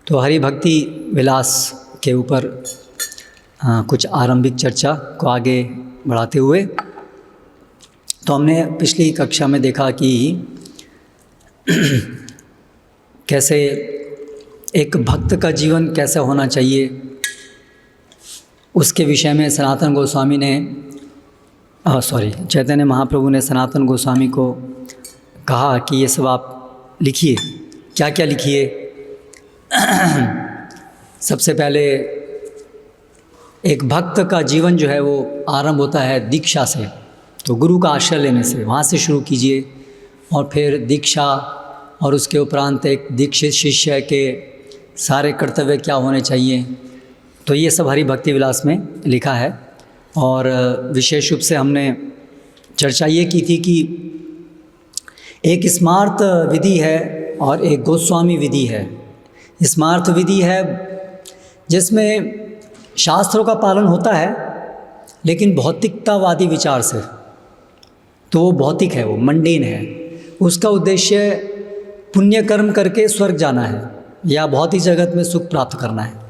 तो हरि भक्ति विलास के ऊपर कुछ आरंभिक चर्चा को आगे बढ़ाते हुए, तो हमने पिछली कक्षा में देखा कि कैसे एक भक्त का जीवन कैसा होना चाहिए, उसके विषय में सनातन गोस्वामी ने चैतन्य महाप्रभु ने सनातन गोस्वामी को कहा कि ये सब आप लिखिए। क्या क्या लिखिए? सबसे पहले एक भक्त का जीवन जो है वो आरंभ होता है दीक्षा से, तो गुरु का आश्रय लेने से, वहाँ से शुरू कीजिए। और फिर दीक्षा और उसके उपरांत एक दीक्षित शिष्य के सारे कर्तव्य क्या होने चाहिए, तो ये सब हरि भक्ति विलास में लिखा है। और विशेष रूप से हमने चर्चा ये की थी कि एक स्मार्त विधि है और एक गोस्वामी विधि है। स्मार्त विधि है जिसमें शास्त्रों का पालन होता है लेकिन भौतिकतावादी विचार से, तो वो भौतिक है, वो मंडेन है। उसका उद्देश्य पुण्य कर्म करके स्वर्ग जाना है या भौतिक जगत में सुख प्राप्त करना है।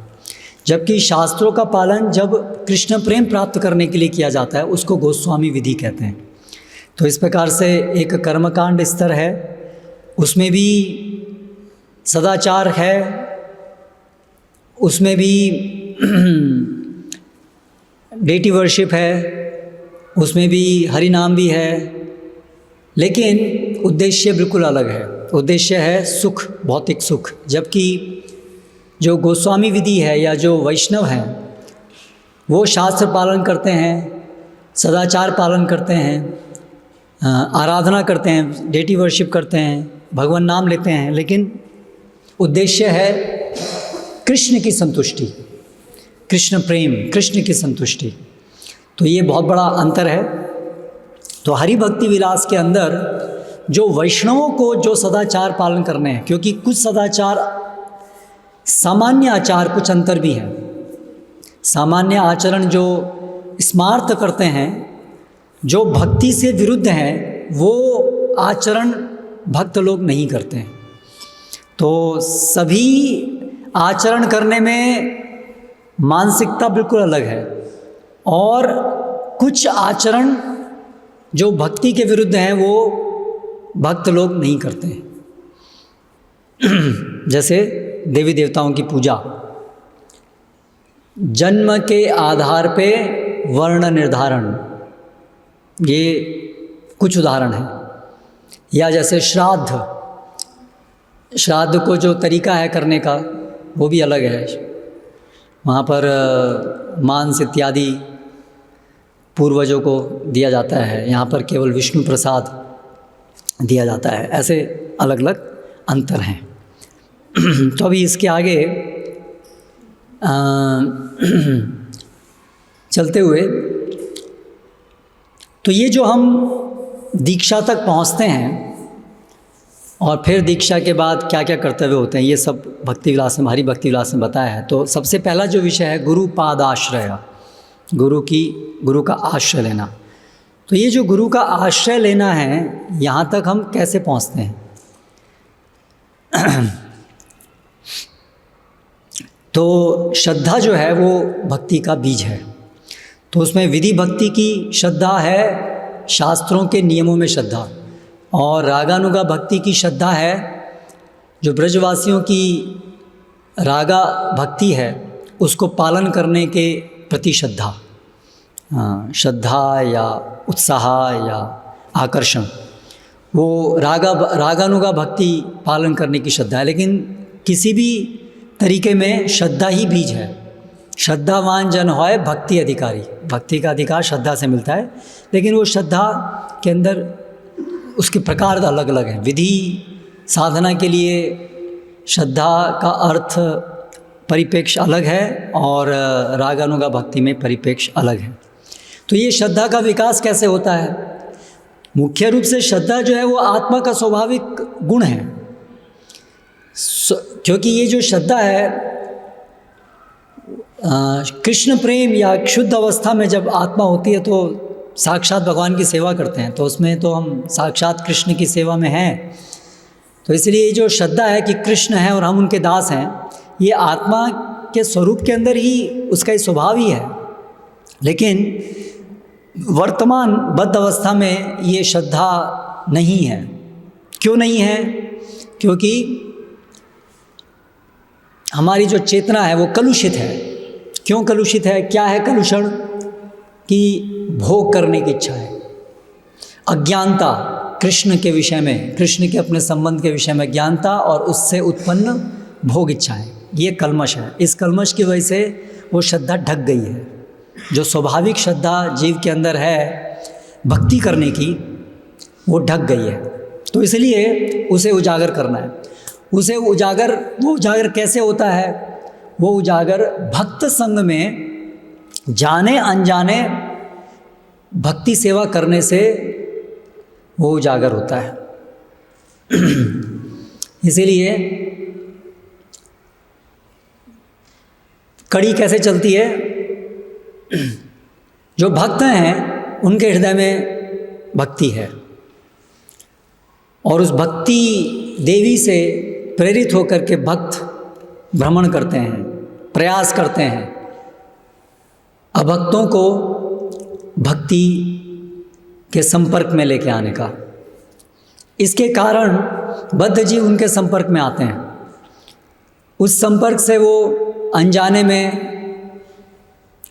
जबकि शास्त्रों का पालन जब कृष्ण प्रेम प्राप्त करने के लिए किया जाता है उसको गोस्वामी विधि कहते हैं। तो इस प्रकार से एक कर्मकांड स्तर है, उसमें भी सदाचार है, उसमें भी डेटी वर्शिप है, उसमें भी हरि नाम भी है, लेकिन उद्देश्य बिल्कुल अलग है। उद्देश्य है सुख, भौतिक सुख। जबकि जो गोस्वामी विधि है या जो वैष्णव हैं वो शास्त्र पालन करते हैं, सदाचार पालन करते हैं, आराधना करते हैं, डेटी वर्शिप करते हैं, भगवान नाम लेते हैं, लेकिन उद्देश्य है कृष्ण की संतुष्टि, कृष्ण प्रेम, कृष्ण की संतुष्टि। तो ये बहुत बड़ा अंतर है। तो हरि भक्ति विलास के अंदर जो वैष्णवों को जो सदाचार पालन करने हैं, क्योंकि कुछ सदाचार सामान्य आचार, कुछ अंतर भी हैं। सामान्य आचरण जो स्मार्त करते हैं, जो भक्ति से विरुद्ध हैं, वो आचरण भक्त लोग नहीं करते हैं। तो सभी आचरण करने में मानसिकता बिल्कुल अलग है, और कुछ आचरण जो भक्ति के विरुद्ध हैं वो भक्त लोग नहीं करते हैं। जैसे देवी देवताओं की पूजा, जन्म के आधार पे वर्ण निर्धारण, ये कुछ उदाहरण हैं। या जैसे श्राद्ध, श्राद्ध को जो तरीका है करने का वो भी अलग है। वहाँ पर मांस इत्यादि पूर्वजों को दिया जाता है, यहाँ पर केवल विष्णु प्रसाद दिया जाता है। ऐसे अलग अलग अंतर हैं। तो अभी इसके आगे चलते हुए, तो ये जो हम दीक्षा तक पहुँचते हैं और फिर दीक्षा के बाद क्या क्या कर्तव्य होते हैं, ये सब भक्ति विलास में, हरि भक्ति विलास में बताया है। तो सबसे पहला जो विषय है गुरु पादाश्रय, गुरु का आश्रय लेना। तो ये जो गुरु का आश्रय लेना है, यहाँ तक हम कैसे पहुँचते हैं? तो श्रद्धा जो है वो भक्ति का बीज है। तो उसमें विधि भक्ति की श्रद्धा है, शास्त्रों के नियमों में श्रद्धा, और रागानुगा भक्ति की श्रद्धा है, जो ब्रजवासियों की रागा भक्ति है उसको पालन करने के प्रति श्रद्धा, श्रद्धा या उत्साह या आकर्षण, वो रागानुगा भक्ति पालन करने की श्रद्धा है। लेकिन किसी भी तरीके में श्रद्धा ही बीज है। श्रद्धावान जन होय भक्ति अधिकारी, भक्ति का अधिकार श्रद्धा से मिलता है। लेकिन वो श्रद्धा के अंदर उसके प्रकार अलग अलग हैं। विधि साधना के लिए श्रद्धा का अर्थ परिप्रेक्ष्य अलग है और रागानुगा भक्ति में परिप्रेक्ष्य अलग है। तो ये श्रद्धा का विकास कैसे होता है? मुख्य रूप से श्रद्धा जो है वो आत्मा का स्वाभाविक गुण है। क्योंकि ये जो श्रद्धा है, कृष्ण प्रेम या शुद्ध अवस्था में जब आत्मा होती है तो साक्षात भगवान की सेवा करते हैं, तो उसमें तो हम साक्षात कृष्ण की सेवा में हैं। तो इसलिए ये जो श्रद्धा है कि कृष्ण है और हम उनके दास हैं, ये आत्मा के स्वरूप के अंदर ही उसका ये स्वभाव ही है। लेकिन वर्तमान बद्ध अवस्था में ये श्रद्धा नहीं है। क्यों नहीं है? क्योंकि हमारी जो चेतना है वो कलुषित है। क्यों कलुषित है? क्या है कलुषण? कि भोग करने की इच्छा है, अज्ञानता कृष्ण के विषय में, कृष्ण के अपने संबंध के विषय में ज्ञानता और उससे उत्पन्न भोग इच्छाएं, ये कल्मश है। इस कल्मश की वजह से वो श्रद्धा ढक गई है। जो स्वाभाविक श्रद्धा जीव के अंदर है भक्ति करने की, वो ढक गई है। तो इसलिए उसे उजागर करना है। वो उजागर कैसे होता है? वो उजागर भक्त संग में जाने अनजाने भक्ति सेवा करने से वो उजागर होता है। इसीलिए कड़ी कैसे चलती है? जो भक्त हैं उनके हृदय में भक्ति है और उस भक्ति देवी से प्रेरित होकर के भक्त भ्रमण करते हैं, प्रयास करते हैं अभक्तों को भक्ति के संपर्क में लेके आने का। इसके कारण बद्ध जीव उनके संपर्क में आते हैं। उस संपर्क से वो अनजाने में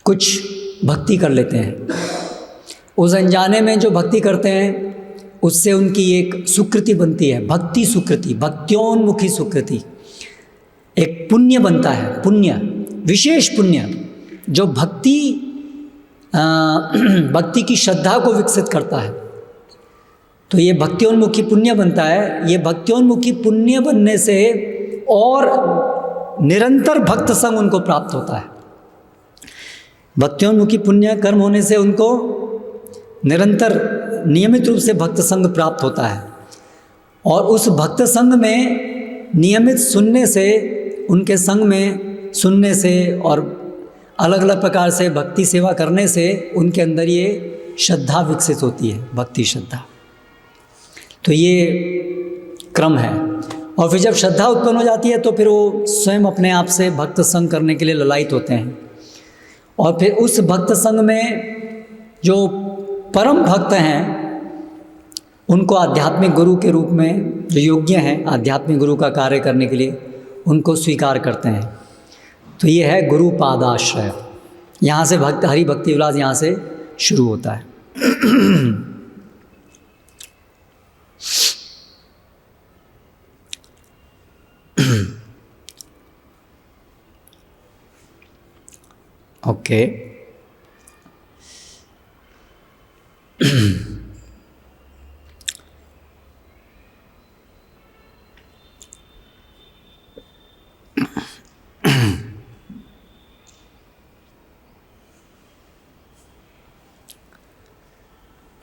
कुछ भक्ति कर लेते हैं। उस अनजाने में जो भक्ति करते हैं उससे उनकी एक सुकृति बनती है, भक्ति सुकृति, भक्त्योन्मुखी सुकृति। एक पुण्य बनता है, पुण्य, विशेष पुण्य जो भक्ति की श्रद्धा को विकसित करता है। तो ये भक्त्योन्मुखी पुण्य बनता है। ये भक्त्योन्मुखी पुण्य बनने से और निरंतर भक्त संग उनको प्राप्त होता है। भक्त्योन्मुखी पुण्य कर्म होने से उनको निरंतर नियमित रूप से भक्त संग प्राप्त होता है और उस भक्त संग में नियमित सुनने से, उनके संग में सुनने से और अलग अलग प्रकार से भक्ति सेवा करने से उनके अंदर ये श्रद्धा विकसित होती है, भक्ति श्रद्धा। तो ये क्रम है। और फिर जब श्रद्धा उत्पन्न हो जाती है तो फिर वो स्वयं अपने आप से भक्त संग करने के लिए ललायित होते हैं। और फिर उस भक्त संग में जो परम भक्त हैं उनको आध्यात्मिक गुरु के रूप में, जो योग्य हैं आध्यात्मिक गुरु का कार्य करने के लिए, उनको स्वीकार करते हैं। तो ये है गुरु पादाश्रय। यहाँ से हरि भक्ति विलास यहाँ से शुरू होता है। ओके।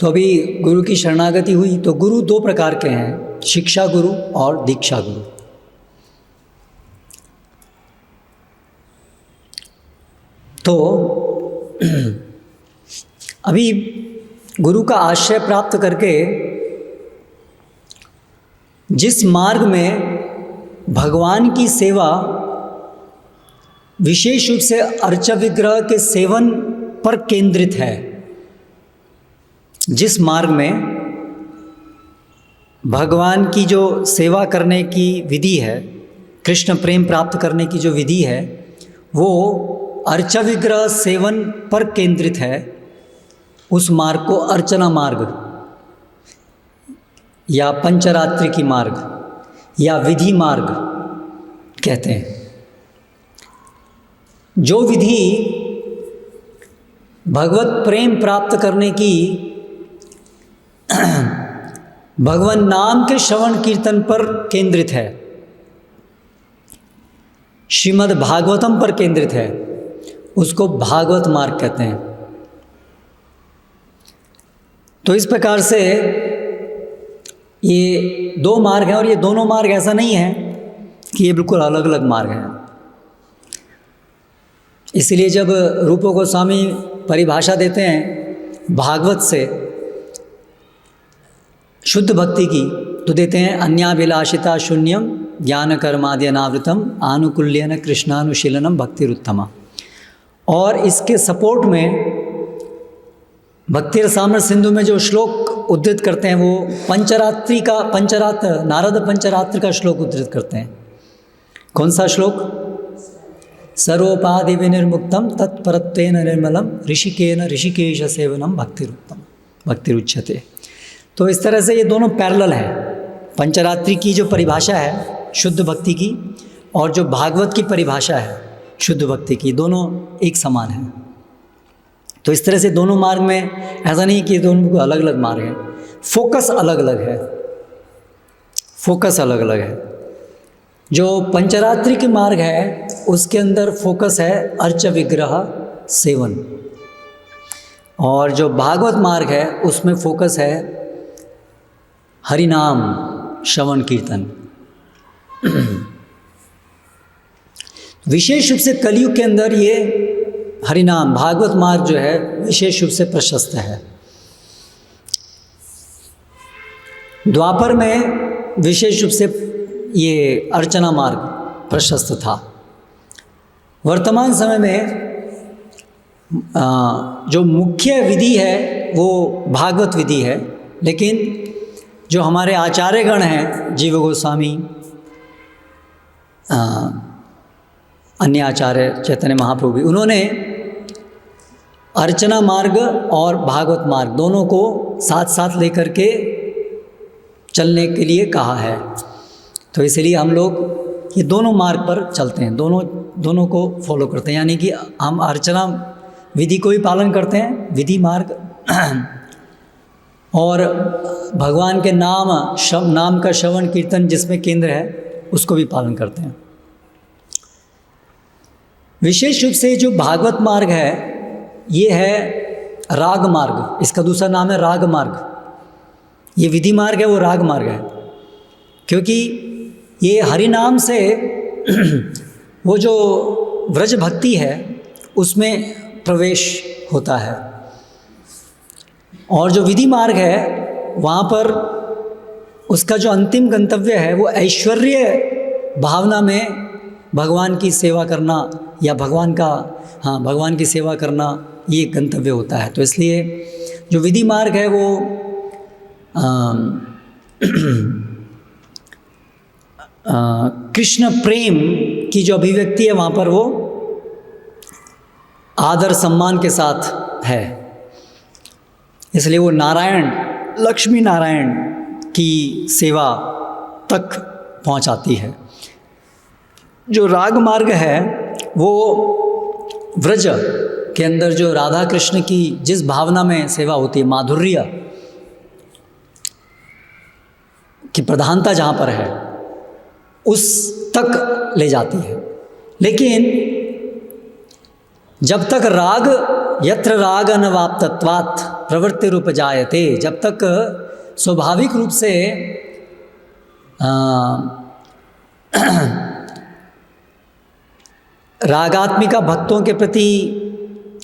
तो अभी गुरु की शरणागति हुई। तो गुरु दो प्रकार के हैं, शिक्षा गुरु और दीक्षा गुरु। तो अभी गुरु का आश्रय प्राप्त करके जिस मार्ग में भगवान की सेवा विशेष रूप से अर्चा विग्रह के सेवन पर केंद्रित है, जिस मार्ग में भगवान की जो सेवा करने की विधि है, कृष्ण प्रेम प्राप्त करने की जो विधि है, वो अर्चा विग्रह सेवन पर केंद्रित है, उस मार्ग को अर्चना मार्ग या पंचरात्रि की मार्ग या विधि मार्ग कहते हैं। जो विधि भगवत प्रेम प्राप्त करने की भगवान नाम के श्रवण कीर्तन पर केंद्रित है, श्रीमद् भागवतम पर केंद्रित है, उसको भागवत मार्ग कहते हैं। तो इस प्रकार से ये दो मार्ग हैं और ये दोनों मार्ग ऐसा नहीं है कि ये बिल्कुल अलग अलग मार्ग हैं। इसलिए जब रूप गोस्वामी परिभाषा देते हैं भागवत से शुद्ध भक्ति की, तो देते हैं अन्याभिलाषिता शून्यम ज्ञानकर्माद्यनावृतम आनुकूल्यन कृष्णानुशीलनम भक्तिरुत्तमा। और इसके सपोर्ट में भक्ति रसामृत सिंधु में जो श्लोक उद्धृत करते हैं वो नारद पंचरात्र का श्लोक उद्धृत करते हैं। कौन सा श्लोक? सर्वोपाधि विनिर्मुक्तम तत्परत्वेन निर्मलम ऋषिकेन ऋषिकेश सेवनम भक्तिरुच्यते। तो इस तरह से ये दोनों पैरेलल है। पंचरात्रि की जो परिभाषा है शुद्ध भक्ति की और जो भागवत की परिभाषा है शुद्ध भक्ति की, दोनों एक समान है। तो इस तरह से दोनों मार्ग में ऐसा नहीं कि दोनों को अलग अलग मार्ग हैं, फोकस अलग अलग है, फोकस अलग अलग है। जो पंचरात्रि के मार्ग है उसके अंदर फोकस है अर्च विग्रह सेवन, और जो भागवत मार्ग है उसमें फोकस है हरिनाम श्रवण कीर्तन। विशेष रूप से कलयुग के अंदर ये हरिनाम भागवत मार्ग जो है विशेष रूप से प्रशस्त है। द्वापर में विशेष रूप से ये अर्चना मार्ग प्रशस्त था। वर्तमान समय में जो मुख्य विधि है वो भागवत विधि है, लेकिन जो हमारे आचार्यगण हैं जीव गोस्वामी, अन्य आचार्य चैतन्य महाप्रभु भी, उन्होंने अर्चना मार्ग और भागवत मार्ग दोनों को साथ साथ लेकर के चलने के लिए कहा है। तो इसलिए हम लोग ये दोनों मार्ग पर चलते हैं, दोनों को फॉलो करते हैं। यानी कि हम अर्चना विधि को भी पालन करते हैं, विधि मार्ग, और भगवान के नाम का श्रवण कीर्तन जिसमें केंद्र है उसको भी पालन करते हैं। विशेष रूप से जो भागवत मार्ग है ये है राग मार्ग, इसका दूसरा नाम है राग मार्ग। ये विधि मार्ग है वो राग मार्ग है, क्योंकि ये हरि नाम से वो जो व्रज भक्ति है उसमें प्रवेश होता है। और जो विधि मार्ग है वहाँ पर उसका जो अंतिम गंतव्य है वो ऐश्वर्य भावना में भगवान की सेवा करना, या भगवान की सेवा करना, ये गंतव्य होता है। तो इसलिए जो विधि मार्ग है वो कृष्ण प्रेम की जो अभिव्यक्ति है वहाँ पर वो आदर सम्मान के साथ है, इसलिए वो नारायण, लक्ष्मी नारायण की सेवा तक पहुँचाती है। जो राग मार्ग है वो व्रज के अंदर जो राधा कृष्ण की जिस भावना में सेवा होती है, माधुर्य की प्रधानता जहाँ पर है उस तक ले जाती है। लेकिन जब तक राग यत्र राग अनवाप्तत्वात् प्रवृत्ति रूप जायते, जब तक स्वाभाविक रूप से रागात्मिका भक्तों के प्रति,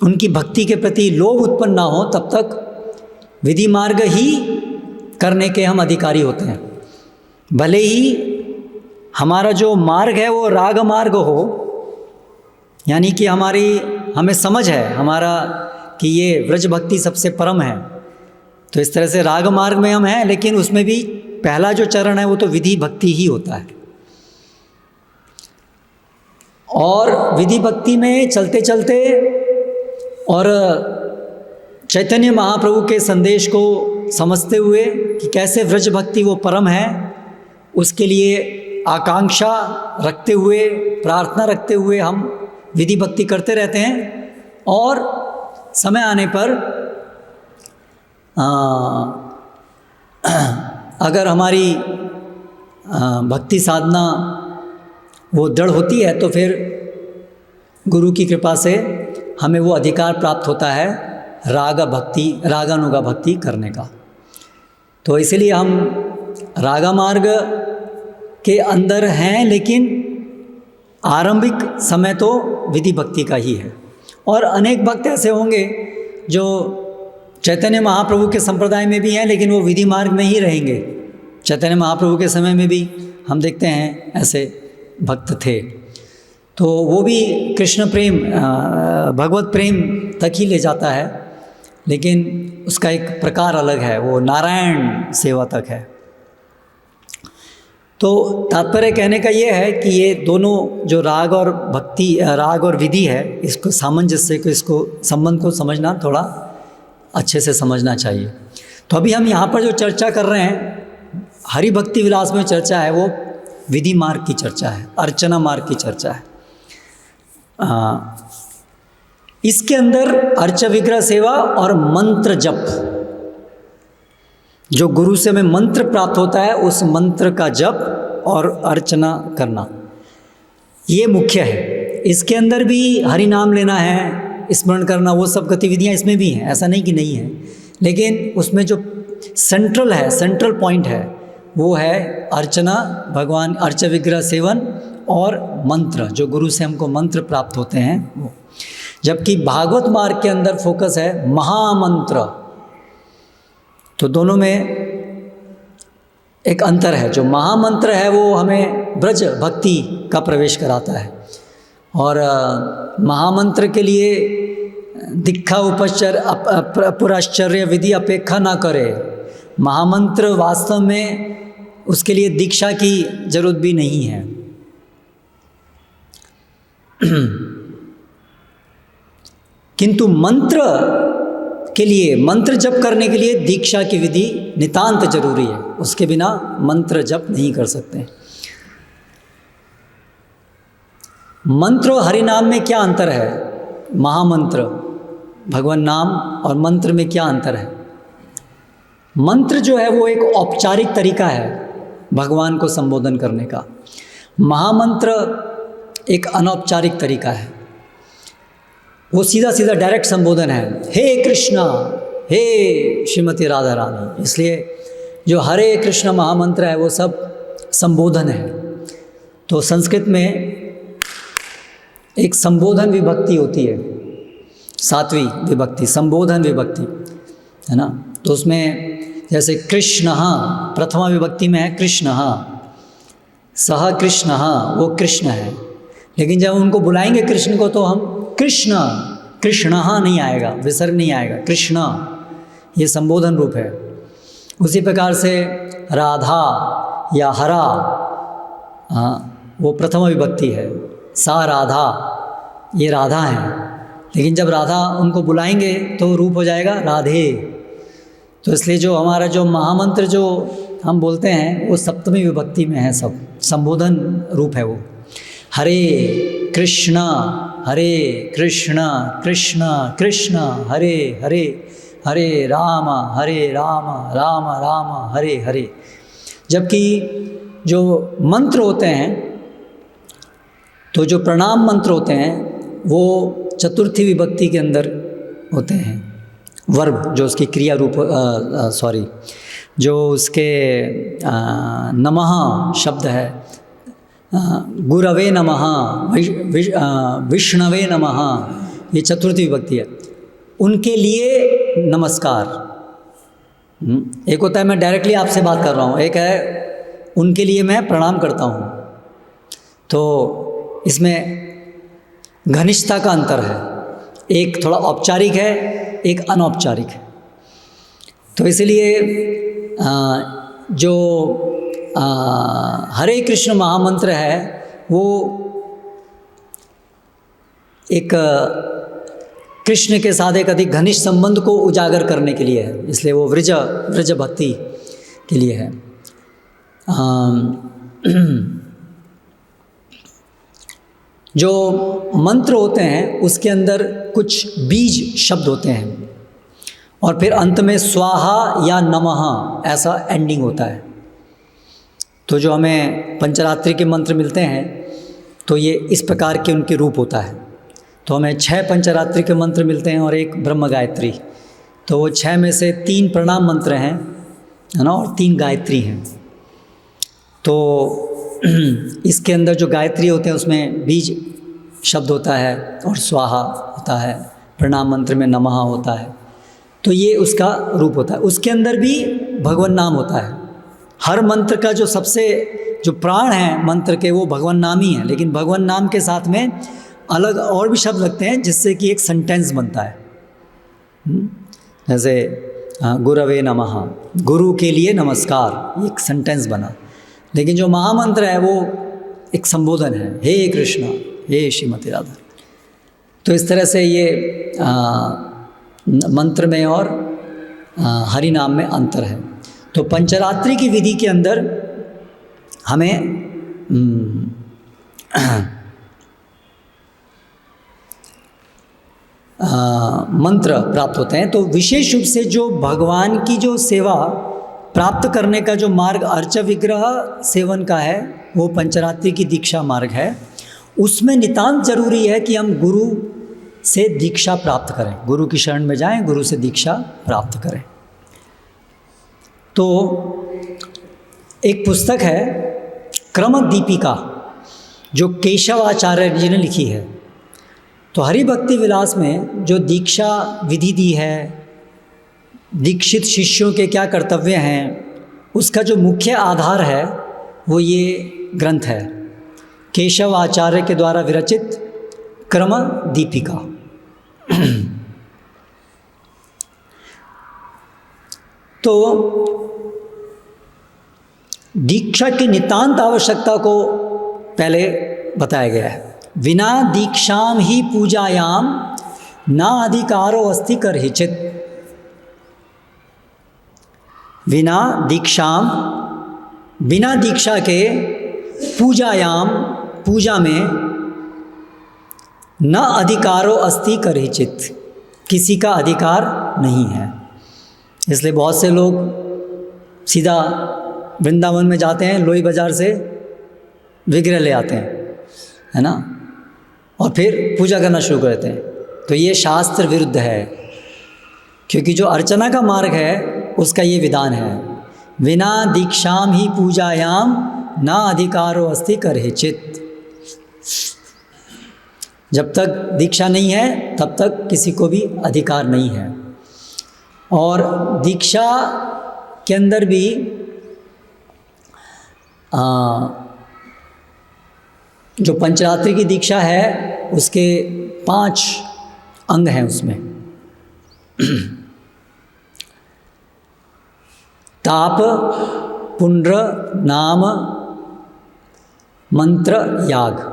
उनकी भक्ति के प्रति लोभ उत्पन्न ना हो, तब तक विधि मार्ग ही करने के हम अधिकारी होते हैं। भले ही हमारा जो मार्ग है वो राग मार्ग हो, यानी कि हमें समझ है हमारा कि ये व्रज भक्ति सबसे परम है, तो इस तरह से राग मार्ग में हम हैं, लेकिन उसमें भी पहला जो चरण है वो तो विधि भक्ति ही होता है। और विधि भक्ति में चलते चलते और चैतन्य महाप्रभु के संदेश को समझते हुए कि कैसे व्रज भक्ति वो परम है, उसके लिए आकांक्षा रखते हुए, प्रार्थना रखते हुए हम विधि भक्ति करते रहते हैं। और समय आने पर अगर हमारी भक्ति साधना वो दृढ़ होती है तो फिर गुरु की कृपा से हमें वो अधिकार प्राप्त होता है रागानुगा भक्ति करने का। तो इसलिए हम रागा मार्ग के अंदर हैं, लेकिन आरंभिक समय तो विधि भक्ति का ही है। और अनेक भक्त ऐसे होंगे जो चैतन्य महाप्रभु के संप्रदाय में भी हैं, लेकिन वो विधि मार्ग में ही रहेंगे। चैतन्य महाप्रभु के समय में भी हम देखते हैं ऐसे भक्त थे। तो वो भी कृष्ण प्रेम, भगवत प्रेम तक ही ले जाता है, लेकिन उसका एक प्रकार अलग है, वो नारायण सेवा तक है। तो तात्पर्य कहने का ये है कि ये दोनों जो राग और भक्ति, राग और विधि है, इसको सामंजस्य को, इसको संबंध को समझना थोड़ा अच्छे से समझना चाहिए। तो अभी हम यहाँ पर जो चर्चा कर रहे हैं, हरि भक्ति विलास में चर्चा है, वो विधि मार्ग की चर्चा है, अर्चना मार्ग की चर्चा है। इसके अंदर अर्च विग्रह सेवा और मंत्र जप, जो गुरु से हमें मंत्र प्राप्त होता है, उस मंत्र का जप और अर्चना करना, ये मुख्य है। इसके अंदर भी हरि नाम लेना है, स्मरण करना, वो सब गतिविधियाँ इसमें भी हैं, ऐसा नहीं कि नहीं है, लेकिन उसमें जो सेंट्रल है, सेंट्रल पॉइंट है, वो है अर्चना, भगवान, अर्च विग्रह सेवन और मंत्र, जो गुरु से हमको मंत्र प्राप्त होते हैं वो। जबकि भागवत मार्ग के अंदर फोकस है महामंत्र। तो दोनों में एक अंतर है। जो महामंत्र है वो हमें ब्रज भक्ति का प्रवेश कराता है, और महामंत्र के लिए दीक्षा उपचार पुराश्चर्य विधि अपेक्षा ना करे। महामंत्र वास्तव में उसके लिए दीक्षा की जरूरत भी नहीं है। किंतु मंत्र के लिए, मंत्र जप करने के लिए दीक्षा की विधि नितांत जरूरी है, उसके बिना मंत्र जप नहीं कर सकते। मंत्र और हरि नाम में क्या अंतर है? महामंत्र, भगवान नाम और मंत्र में क्या अंतर है? मंत्र जो है वो एक औपचारिक तरीका है भगवान को संबोधन करने का। महामंत्र एक अनौपचारिक तरीका है, वो सीधा सीधा डायरेक्ट संबोधन है, हे कृष्णा, हे श्रीमती राधा रानी। इसलिए जो हरे कृष्ण महामंत्र है वो सब संबोधन है। तो संस्कृत में एक संबोधन विभक्ति होती है, सातवीं विभक्ति, संबोधन विभक्ति है ना। तो उसमें जैसे कृष्ण, प्रथमा विभक्ति में है कृष्ण, सह कृष्ण, वो कृष्ण है। लेकिन जब उनको बुलाएंगे कृष्ण को तो हम कृष्ण, कृष्ण नहीं आएगा, विसर्ग नहीं आएगा, कृष्ण, ये संबोधन रूप है। उसी प्रकार से राधा या हरा, वो प्रथम विभक्ति है, सा राधा, ये राधा है। लेकिन जब राधा उनको बुलाएंगे तो रूप हो जाएगा राधे। तो इसलिए जो हमारा जो महामंत्र जो हम बोलते हैं वो सप्तमी विभक्ति में है, सब संबोधन रूप है वो। हरे कृष्णा कृष्ण कृष्ण हरे हरे, हरे राम राम राम हरे हरे। जबकि जो मंत्र होते हैं, तो जो प्रणाम मंत्र होते हैं वो चतुर्थी विभक्ति के अंदर होते हैं। वर्ब जो उसकी क्रिया रूप, जो उसके नमः शब्द है, गुरवे नमः, विष्णवे नमः, ये चतुर्थी विभक्ति है। उनके लिए नमस्कार। एक होता है मैं डायरेक्टली आपसे बात कर रहा हूँ, एक है उनके लिए मैं प्रणाम करता हूँ। तो इसमें घनिष्ठता का अंतर है, एक थोड़ा औपचारिक है, एक अनौपचारिक है। तो इसलिए जो हरे कृष्ण महामंत्र है वो एक कृष्ण के साथ एक अधिक घनिष्ठ संबंध को उजागर करने के लिए है, इसलिए वो व्रज भक्ति के लिए है। जो मंत्र होते हैं उसके अंदर कुछ बीज शब्द होते हैं और फिर अंत में स्वाहा या नमः ऐसा एंडिंग होता है। तो जो हमें पंचरात्रि के मंत्र मिलते हैं तो ये इस प्रकार के उनके रूप होता है। तो हमें 6 पंचरात्रि के मंत्र मिलते हैं और एक ब्रह्म गायत्री। तो वो 6 में से 3 प्रणाम मंत्र हैं, है ना, और 3 गायत्री हैं। तो इसके अंदर जो गायत्री होते हैं उसमें बीज शब्द होता है और स्वाहा होता है, प्रणाम मंत्र में नमः होता है। तो ये उसका रूप होता है। उसके अंदर भी भगवान नाम होता है। हर मंत्र का जो सबसे जो प्राण हैं मंत्र के वो भगवान नाम ही हैं, लेकिन भगवान नाम के साथ में अलग और भी शब्द लगते हैं जिससे कि एक सेंटेंस बनता है। जैसे गुरवे नमः, गुरु के लिए नमस्कार, एक सेंटेंस बना। लेकिन जो महामंत्र है वो एक संबोधन है, हे कृष्ण, हे श्रीमती राधा। तो इस तरह से ये मंत्र में और हरि नाम में अंतर है। तो पंचरात्रि की विधि के अंदर हमें मंत्र प्राप्त होते हैं। तो विशेष रूप से जो भगवान की जो सेवा प्राप्त करने का जो मार्ग अर्च विग्रह सेवन का है वो पंचरात्रि की दीक्षा मार्ग है। उसमें नितांत जरूरी है कि हम गुरु से दीक्षा प्राप्त करें, गुरु की शरण में जाएं, गुरु से दीक्षा प्राप्त करें। तो एक पुस्तक है क्रम दीपिका जो केशवाचार्य जी ने लिखी है। तो हरि भक्ति विलास में जो दीक्षा विधि दी है, दीक्षित शिष्यों के क्या कर्तव्य हैं, उसका जो मुख्य आधार है वो ये ग्रंथ है, केशव आचार्य के द्वारा विरचित क्रम दीपिका। तो दीक्षा की नितांत आवश्यकता को पहले बताया गया है। विना दीक्षाम ही पूजायाम ना अधिकारो अस्ति करहिचित। बिना दीक्षा के पूजायाम, पूजा में न अधिकारो अस्ति करहिचित, किसी का अधिकार नहीं है। इसलिए बहुत से लोग सीधा वृंदावन में जाते हैं, लोई बाजार से विग्रह ले आते हैं, है ना, और फिर पूजा करना शुरू कर देते हैं। तो ये शास्त्र विरुद्ध है, क्योंकि जो अर्चना का मार्ग है उसका ये विधान है, विना दीक्षाम ही पूजायाम ना अधिकारो अस्ति करहिचित। जब तक दीक्षा नहीं है तब तक किसी को भी अधिकार नहीं है। और दीक्षा के अंदर भी जो पंचरात्रि की दीक्षा है उसके 5 अंग हैं उसमें। ताप, पुंड्र, नाम, मंत्र, याग।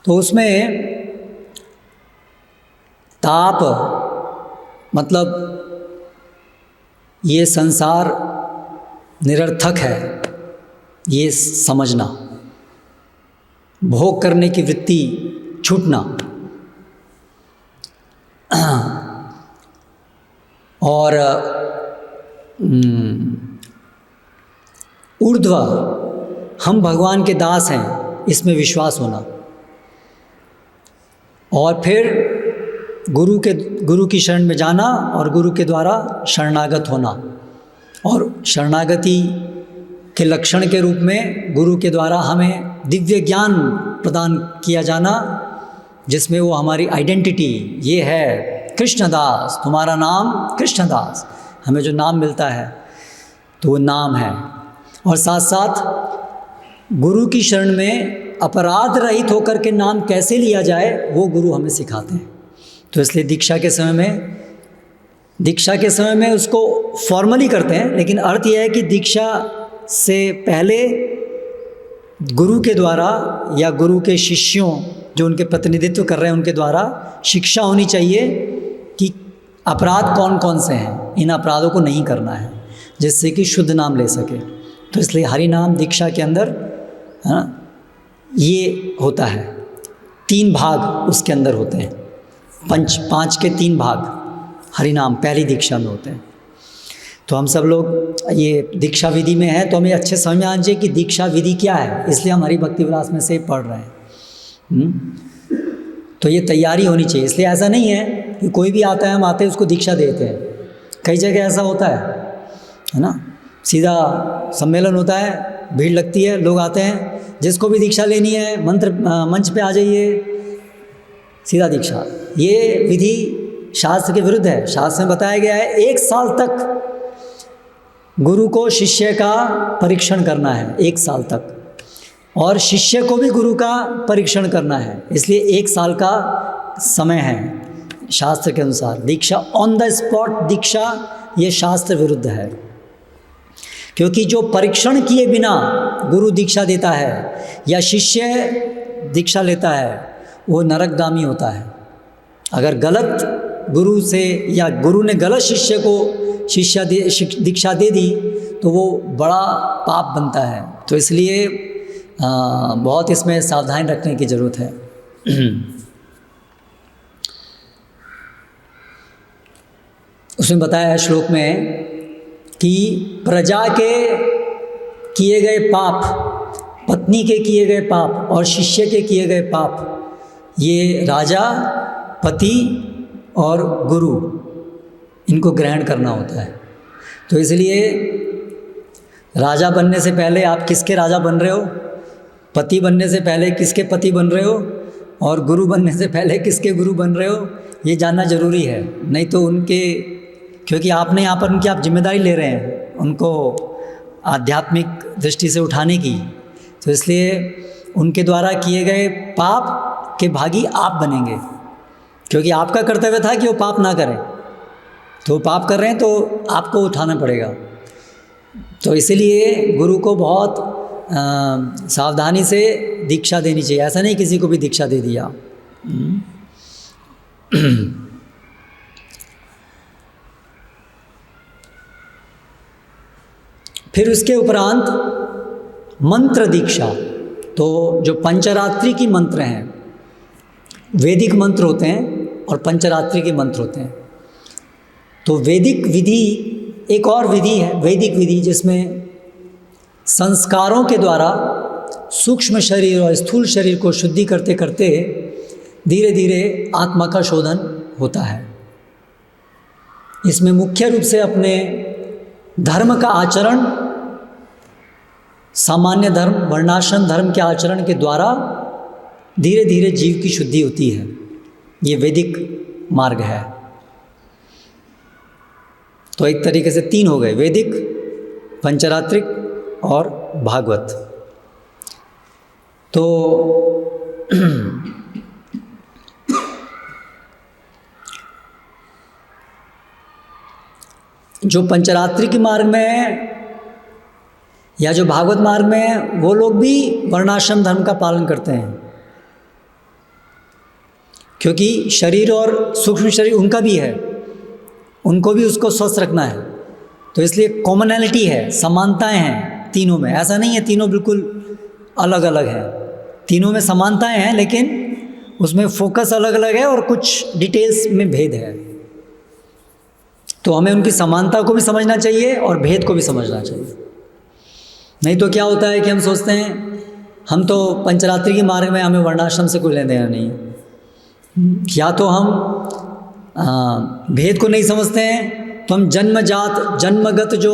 तो उसमें ताप मतलब ये संसार निरर्थक है, ये समझना, भोग करने की वृत्ति छूटना, और ऊर्ध्व हम भगवान के दास हैं इसमें विश्वास होना, और फिर गुरु की शरण में जाना और गुरु के द्वारा शरणागत होना। और शरणागति के लक्षण के रूप में गुरु के द्वारा हमें दिव्य ज्ञान प्रदान किया जाना, जिसमें वो हमारी आइडेंटिटी ये है कृष्णदास, तुम्हारा नाम कृष्णदास, हमें जो नाम मिलता है तो वो नाम है। और साथ साथ गुरु की शरण में अपराध रहित होकर के नाम कैसे लिया जाए वो गुरु हमें सिखाते हैं। तो इसलिए दीक्षा के समय में उसको फॉर्मली करते हैं, लेकिन अर्थ यह है कि दीक्षा से पहले गुरु के द्वारा या गुरु के शिष्यों जो उनके प्रतिनिधित्व कर रहे हैं उनके द्वारा शिक्षा होनी चाहिए कि अपराध कौन कौन से हैं, इन अपराधों को नहीं करना है, जिससे कि शुद्ध नाम ले सके। तो इसलिए हरि नाम दीक्षा के अंदर ये होता है, 3 भाग उसके अंदर होते हैं, 5 के 3 भाग हरि नाम पहली दीक्षा में होते हैं। तो हम सब लोग ये दीक्षा विधि में हैं तो हमें अच्छे समझ में आना चाहिए कि दीक्षा विधि क्या है, इसलिए हम हरि भक्ति विलास में से पढ़ रहे हैं। तो ये तैयारी होनी चाहिए। इसलिए ऐसा नहीं है कि कोई भी आता है, हम आते हैं उसको दीक्षा देते हैं। कई जगह ऐसा होता है ना, सीधा सम्मेलन होता है, भीड़ लगती है, लोग आते हैं, जिसको भी दीक्षा लेनी है मंच पे आ जाइए, सीधा दीक्षा। ये विधि शास्त्र के विरुद्ध है। शास्त्र में बताया गया है 1 साल तक गुरु को शिष्य का परीक्षण करना है, 1 साल तक, और शिष्य को भी गुरु का परीक्षण करना है। इसलिए 1 साल का समय है शास्त्र के अनुसार। दीक्षा ऑन द स्पॉट दीक्षा, ये शास्त्र विरुद्ध है, क्योंकि जो परीक्षण किए बिना गुरु दीक्षा देता है या शिष्य दीक्षा लेता है वो नरकगामी होता है। अगर गलत गुरु से या गुरु ने गलत शिष्य को दीक्षा दे दी तो वो बड़ा पाप बनता है। तो इसलिए बहुत इसमें सावधानी रखने की ज़रूरत है। उसमें बताया है श्लोक में कि प्रजा के किए गए पाप, पत्नी के किए गए पाप और शिष्य के किए गए पाप, ये राजा, पति और गुरु, इनको ग्रहण करना होता है। तो इसलिए राजा बनने से पहले आप किसके राजा बन रहे हो, पति बनने से पहले किसके पति बन रहे हो, और गुरु बनने से पहले किसके गुरु बन रहे हो, ये जानना ज़रूरी है। नहीं तो उनके, क्योंकि आपने यहाँ पर उनकी आप जिम्मेदारी ले रहे हैं उनको आध्यात्मिक दृष्टि से उठाने की, तो इसलिए उनके द्वारा किए गए पाप के भागी आप बनेंगे, क्योंकि आपका कर्तव्य था कि वो पाप ना करें। तो पाप कर रहे हैं तो आपको उठाना पड़ेगा। तो इसीलिए गुरु को बहुत सावधानी से दीक्षा देनी चाहिए। ऐसा नहीं किसी को भी दीक्षा दे दिया। फिर उसके उपरांत मंत्र दीक्षा। तो जो पंचरात्रि की मंत्र हैं, वैदिक मंत्र होते हैं और पंचरात्रि के मंत्र होते हैं। तो वैदिक विधि एक और विधि है, वैदिक विधि, जिसमें संस्कारों के द्वारा सूक्ष्म शरीर और स्थूल शरीर को शुद्धि करते करते धीरे धीरे आत्मा का शोधन होता है। इसमें मुख्य रूप से अपने धर्म का आचरण, सामान्य धर्म, वर्णाश्रम धर्म के आचरण के द्वारा धीरे धीरे जीव की शुद्धि होती है। ये वैदिक मार्ग है। तो एक तरीके से 3 हो गए, वैदिक, पंचरात्रिक और भागवत। तो जो पंचरात्रि के मार्ग में या जो भागवत मार्ग में, वो लोग भी वर्णाश्रम धर्म का पालन करते हैं, क्योंकि शरीर और सूक्ष्म शरीर उनका भी है, उनको भी उसको स्वस्थ रखना है। तो इसलिए कॉमनैलिटी है, समानताएं हैं तीनों में। ऐसा नहीं है तीनों बिल्कुल अलग अलग हैं, तीनों में समानताएं हैं, लेकिन उसमें फोकस अलग अलग है और कुछ डिटेल्स में भेद है। तो हमें उनकी समानता को भी समझना चाहिए और भेद को भी समझना चाहिए। नहीं तो क्या होता है कि हम सोचते हैं हम तो पंचरात्रि के मार्ग में, हमें वर्णाश्रम से कोई लेना देना नहीं है, या तो हम भेद को नहीं समझते हैं, तो हम जन्मजात, जन्मगत जो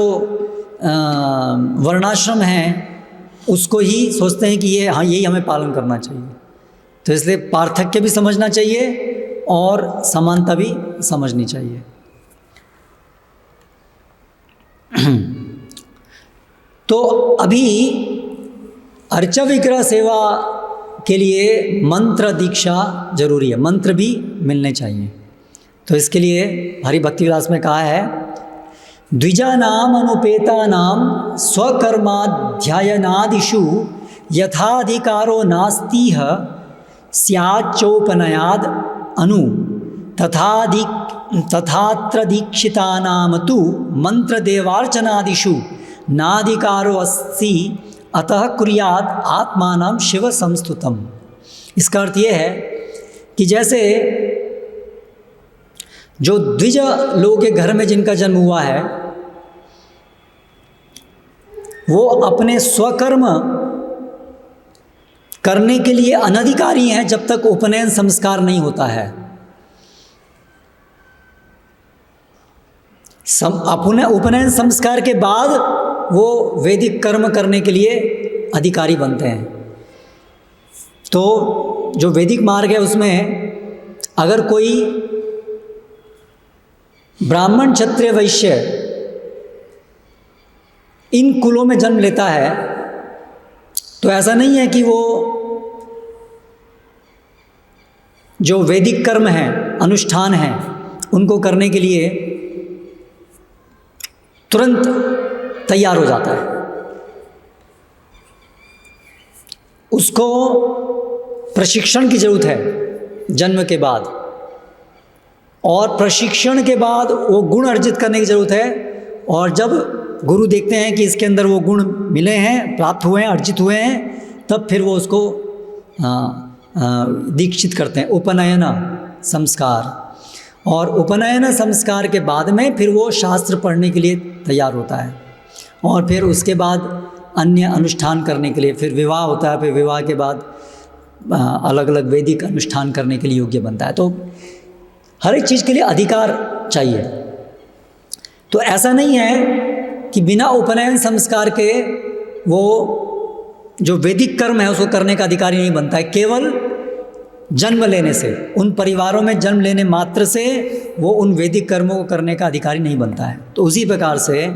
वर्णाश्रम हैं उसको ही सोचते हैं कि ये, हाँ, यही हमें पालन करना चाहिए। तो इसलिए पार्थक्य भी समझना चाहिए और समानता भी समझनी चाहिए। तो अभी अर्चा विग्रह सेवा के लिए मंत्र दीक्षा जरूरी है, मंत्र भी मिलने चाहिए। तो इसके लिए हरि भक्ति विलास में कहा है, द्विजानाम अनुपेतानाम स्वकर्माध्यायनादिषु यथाधिकारो नास्तिह स्याच्चोपनयाद अनु तथात्र दीक्षितानाम तु मंत्रदेवार्चनादिषु नाधिकारो अस्ति अतः कुर्यात् आत्मानं शिव संस्तुतम। इसका अर्थ ये है कि जैसे जो द्विज लोगों के घर में जिनका जन्म हुआ है, वो अपने स्वकर्म करने के लिए अनधिकारी हैं जब तक उपनयन संस्कार नहीं होता है। अपने उपनयन संस्कार के बाद वो वैदिक कर्म करने के लिए अधिकारी बनते हैं। तो जो वैदिक मार्ग है उसमें अगर कोई ब्राह्मण क्षत्रिय वैश्य इन कुलों में जन्म लेता है तो ऐसा नहीं है कि वो जो वैदिक कर्म हैं, अनुष्ठान हैं, उनको करने के लिए तुरंत तैयार हो जाता है। उसको प्रशिक्षण की ज़रूरत है जन्म के बाद, और प्रशिक्षण के बाद वो गुण अर्जित करने की ज़रूरत है। और जब गुरु देखते हैं कि इसके अंदर वो गुण मिले हैं, प्राप्त हुए हैं, अर्जित हुए हैं, तब फिर वो उसको दीक्षित करते हैं, उपनयन संस्कार। और उपनयन संस्कार के बाद में फिर वो शास्त्र पढ़ने के लिए तैयार होता है, और फिर उसके बाद अन्य अनुष्ठान करने के लिए फिर विवाह होता है। फिर विवाह के बाद अलग अलग वैदिक अनुष्ठान करने के लिए योग्य बनता है। तो हर एक चीज़ के लिए अधिकार चाहिए। तो ऐसा नहीं है कि बिना उपनयन संस्कार के वो जो वैदिक कर्म है उसको करने का अधिकारी नहीं बनता है। केवल जन्म लेने से, उन परिवारों में जन्म लेने मात्र से वो उन वैदिक कर्मों को करने का अधिकारी नहीं बनता है। तो उसी प्रकार से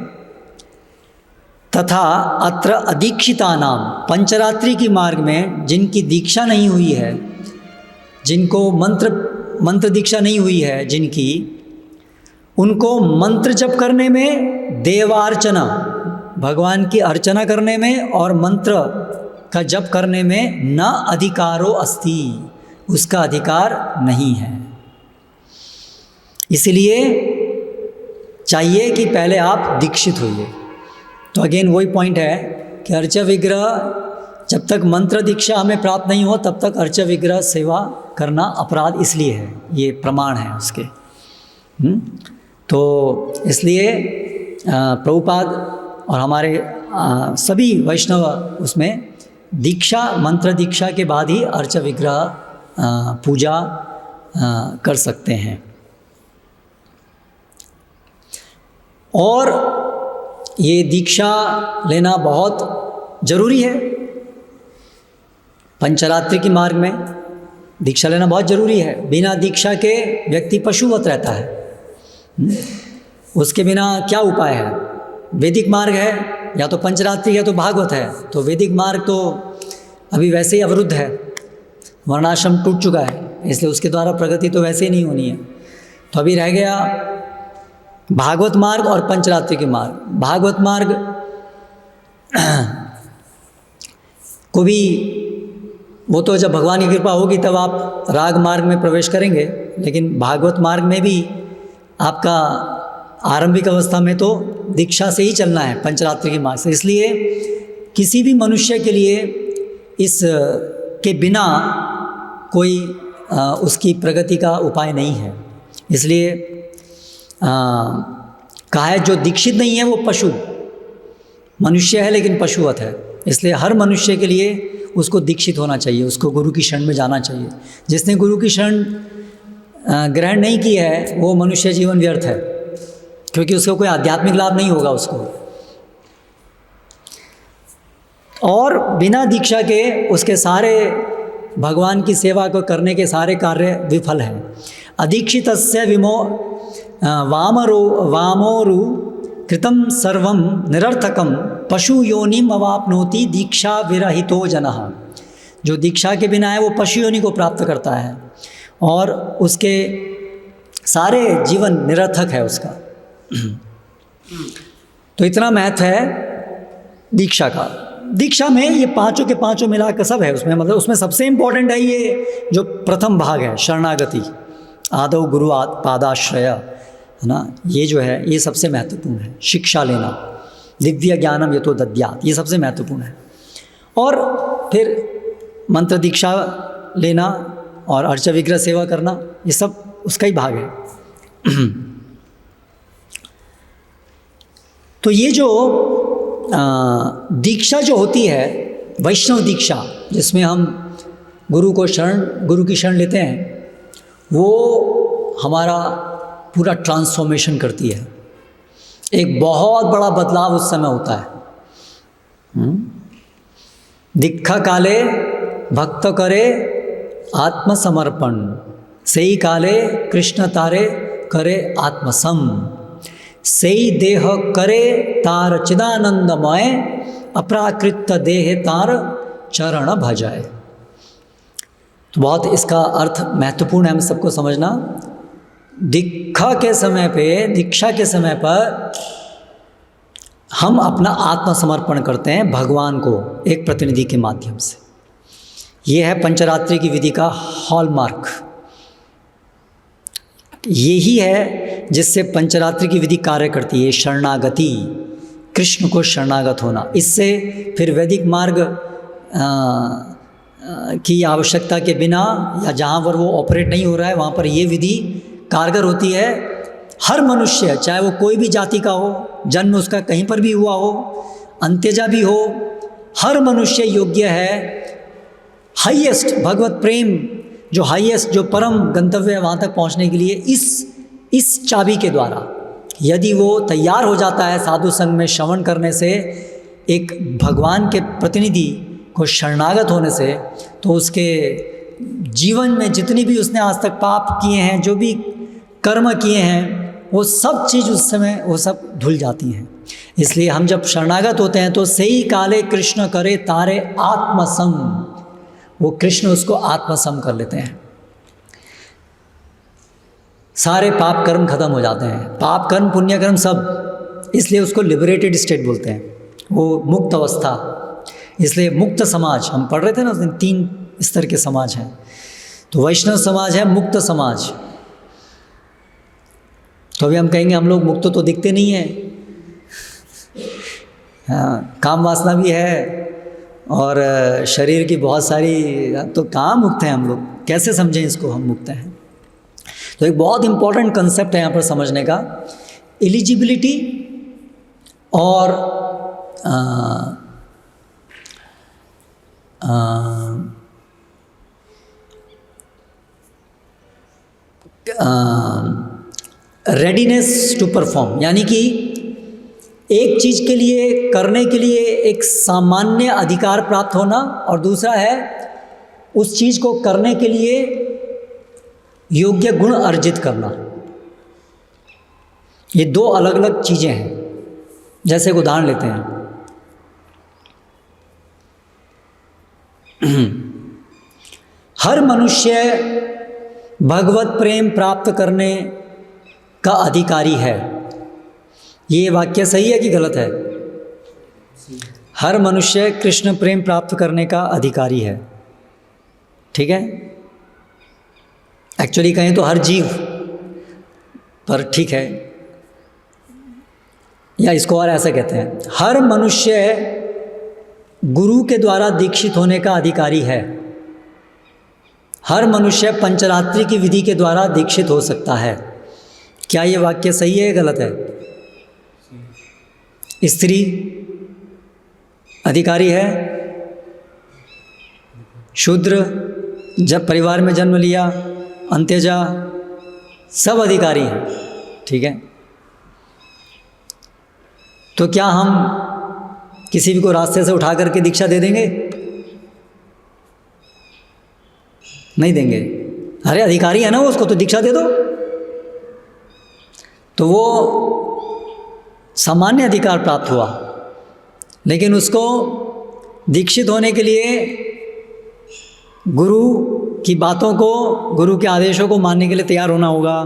तथा अत्र अदीक्षिता नाम, पंचरात्रि की मार्ग में जिनकी दीक्षा नहीं हुई है, जिनको मंत्र दीक्षा नहीं हुई है जिनकी, उनको मंत्र जप करने में, देवार्चना भगवान की अर्चना करने में और मंत्र का जप करने में न अधिकारो अस्ति, उसका अधिकार नहीं है। इसलिए चाहिए कि पहले आप दीक्षित होइए। तो अगेन वही पॉइंट है कि अर्च विग्रह, जब तक मंत्र दीक्षा हमें प्राप्त नहीं हो तब तक अर्च विग्रह सेवा करना अपराध इसलिए है, ये प्रमाण है उसके। तो इसलिए प्रभुपाद और हमारे सभी वैष्णव उसमें दीक्षा, मंत्र दीक्षा के बाद ही अर्च विग्रह पूजा कर सकते हैं। और ये दीक्षा लेना बहुत ज़रूरी है। पंचरात्रि की मार्ग में दीक्षा लेना बहुत ज़रूरी है। बिना दीक्षा के व्यक्ति पशुवत रहता है। उसके बिना क्या उपाय है? वैदिक मार्ग है, या तो पंचरात्रि है तो भागवत है। तो वैदिक मार्ग तो अभी वैसे ही अवरुद्ध है, वर्णाश्रम टूट चुका है, इसलिए उसके द्वारा प्रगति तो वैसे ही नहीं होनी है। तो अभी रह गया भागवत मार्ग और पंचरात्रि के मार्ग। भागवत मार्ग को भी वो तो जब भगवान की कृपा होगी तब आप राग मार्ग में प्रवेश करेंगे, लेकिन भागवत मार्ग में भी आपका आरंभिक अवस्था में तो दीक्षा से ही चलना है, पंचरात्रि के मार्ग से। इसलिए किसी भी मनुष्य के लिए इस के बिना कोई उसकी प्रगति का उपाय नहीं है। इसलिए कहा है जो दीक्षित नहीं है वो पशु, मनुष्य है लेकिन पशुवत है। इसलिए हर मनुष्य के लिए उसको दीक्षित होना चाहिए, उसको गुरु की शरण में जाना चाहिए। जिसने गुरु की शरण ग्रहण नहीं की है वो मनुष्य जीवन व्यर्थ है, क्योंकि उसको कोई आध्यात्मिक लाभ नहीं होगा उसको। और बिना दीक्षा के उसके सारे भगवान की सेवा को करने के सारे कार्य विफल हैं। अदीक्षितस्य वामोरु कृतं सर्वं निरर्थकं पशु योनिम अवाप्नोति दीक्षा विरहितो जनः। जो दीक्षा के बिना है वो पशु योनि को प्राप्त करता है और उसके सारे जीवन निरर्थक है उसका। तो इतना महत्व है दीक्षा का। दीक्षा में ये पांचों के पांचों मिलाकर सब है उसमें, मतलब उसमें सबसे इम्पोर्टेंट है ये जो प्रथम भाग है शरणागति, आदौ गुरु पादाश्रय, है ना। ये जो है ये सबसे महत्वपूर्ण है। शिक्षा लेना, दिव्य ज्ञानम यतो दद्यात्, ये सबसे महत्वपूर्ण है। और फिर मंत्र दीक्षा लेना और अर्च विग्रह सेवा करना, ये सब उसका ही भाग है। तो ये जो दीक्षा जो होती है वैष्णव दीक्षा, जिसमें हम गुरु की शरण लेते हैं, वो हमारा पूरा ट्रांसफॉर्मेशन करती है। एक बहुत बड़ा बदलाव उस समय होता है। दीक्षा काले भक्त करे आत्मसमर्पण, सही काले कृष्ण तारे करे आत्मसम, सेई देह करे तार चिदानंदमय, अप्राकृत देह तार चरण भजाए। तो बहुत इसका अर्थ महत्वपूर्ण है हम सबको समझना। दीक्षा के समय पर हम अपना आत्मसमर्पण करते हैं भगवान को एक प्रतिनिधि के माध्यम से। ये है पंचरात्रि की विधि का हॉलमार्क। यही है जिससे पंचरात्रि की विधि कार्य करती है, शरणागति, कृष्ण को शरणागत होना। इससे फिर वैदिक मार्ग की आवश्यकता के बिना या जहाँ पर वो ऑपरेट नहीं हो रहा है वहाँ पर ये विधि कारगर होती है। हर मनुष्य, चाहे वो कोई भी जाति का हो, जन्म उसका कहीं पर भी हुआ हो, अंत्यजा भी हो, हर मनुष्य योग्य है हाईएस्ट भगवत प्रेम, जो हाईएस्ट, जो परम गंतव्य है वहाँ तक पहुँचने के लिए इस चाबी के द्वारा यदि वो तैयार हो जाता है साधु संग में श्रवण करने से, एक भगवान के प्रतिनिधि को शरणागत होने से, तो उसके जीवन में जितनी भी उसने आज तक पाप किए हैं, जो भी कर्म किए हैं, वो सब चीज़ उस समय वो सब धुल जाती हैं। इसलिए हम जब शरणागत होते हैं तो सही काले कृष्ण करे तारे आत्मसम, वो कृष्ण उसको आत्मसम कर लेते हैं। सारे पाप कर्म खत्म हो जाते हैं, पाप कर्म पुण्य कर्म सब। इसलिए उसको लिबरेटेड स्टेट बोलते हैं, वो मुक्त अवस्था। इसलिए मुक्त समाज हम पढ़ रहे थे ना उस दिन, 3 स्तर के समाज हैं। तो वैष्णव समाज है मुक्त समाज। तो अभी हम कहेंगे हम लोग मुक्त तो दिखते नहीं हैं, हाँ, काम वासना भी है और शरीर की बहुत सारी, तो कहाँ मुक्त हैं हम लोग, कैसे समझें इसको हम मुक्त हैं। तो एक बहुत इम्पॉर्टेंट कंसेप्ट है यहाँ पर समझने का, एलिजिबिलिटी और रेडीनेस टू परफॉर्म, यानी कि एक चीज़ के लिए करने के लिए एक सामान्य अधिकार प्राप्त होना, और दूसरा है उस चीज़ को करने के लिए योग्य गुण अर्जित करना। ये 2 अलग अलग चीज़ें हैं। जैसे एक उदाहरण लेते हैं, हर मनुष्य भगवत प्रेम प्राप्त करने का अधिकारी है। ये वाक्य सही है कि गलत है? हर मनुष्य कृष्ण प्रेम प्राप्त करने का अधिकारी है, ठीक है। एक्चुअली कहें तो हर जीव, पर ठीक है, या इसको और ऐसा कहते हैं, हर मनुष्य गुरु के द्वारा दीक्षित होने का अधिकारी है। हर मनुष्य पंचरात्रि की विधि के द्वारा दीक्षित हो सकता है। क्या ये वाक्य सही है या गलत है? स्त्री अधिकारी है, शूद्र जब परिवार में जन्म लिया, अंत्यजा, सब अधिकारी हैं, ठीक है। तो क्या हम किसी भी को रास्ते से उठा करके दीक्षा दे देंगे? नहीं देंगे। अरे अधिकारी है ना वो, उसको तो दीक्षा दे दो। तो वो सामान्य अधिकार प्राप्त हुआ, लेकिन उसको दीक्षित होने के लिए गुरु की बातों को, गुरु के आदेशों को मानने के लिए तैयार होना होगा,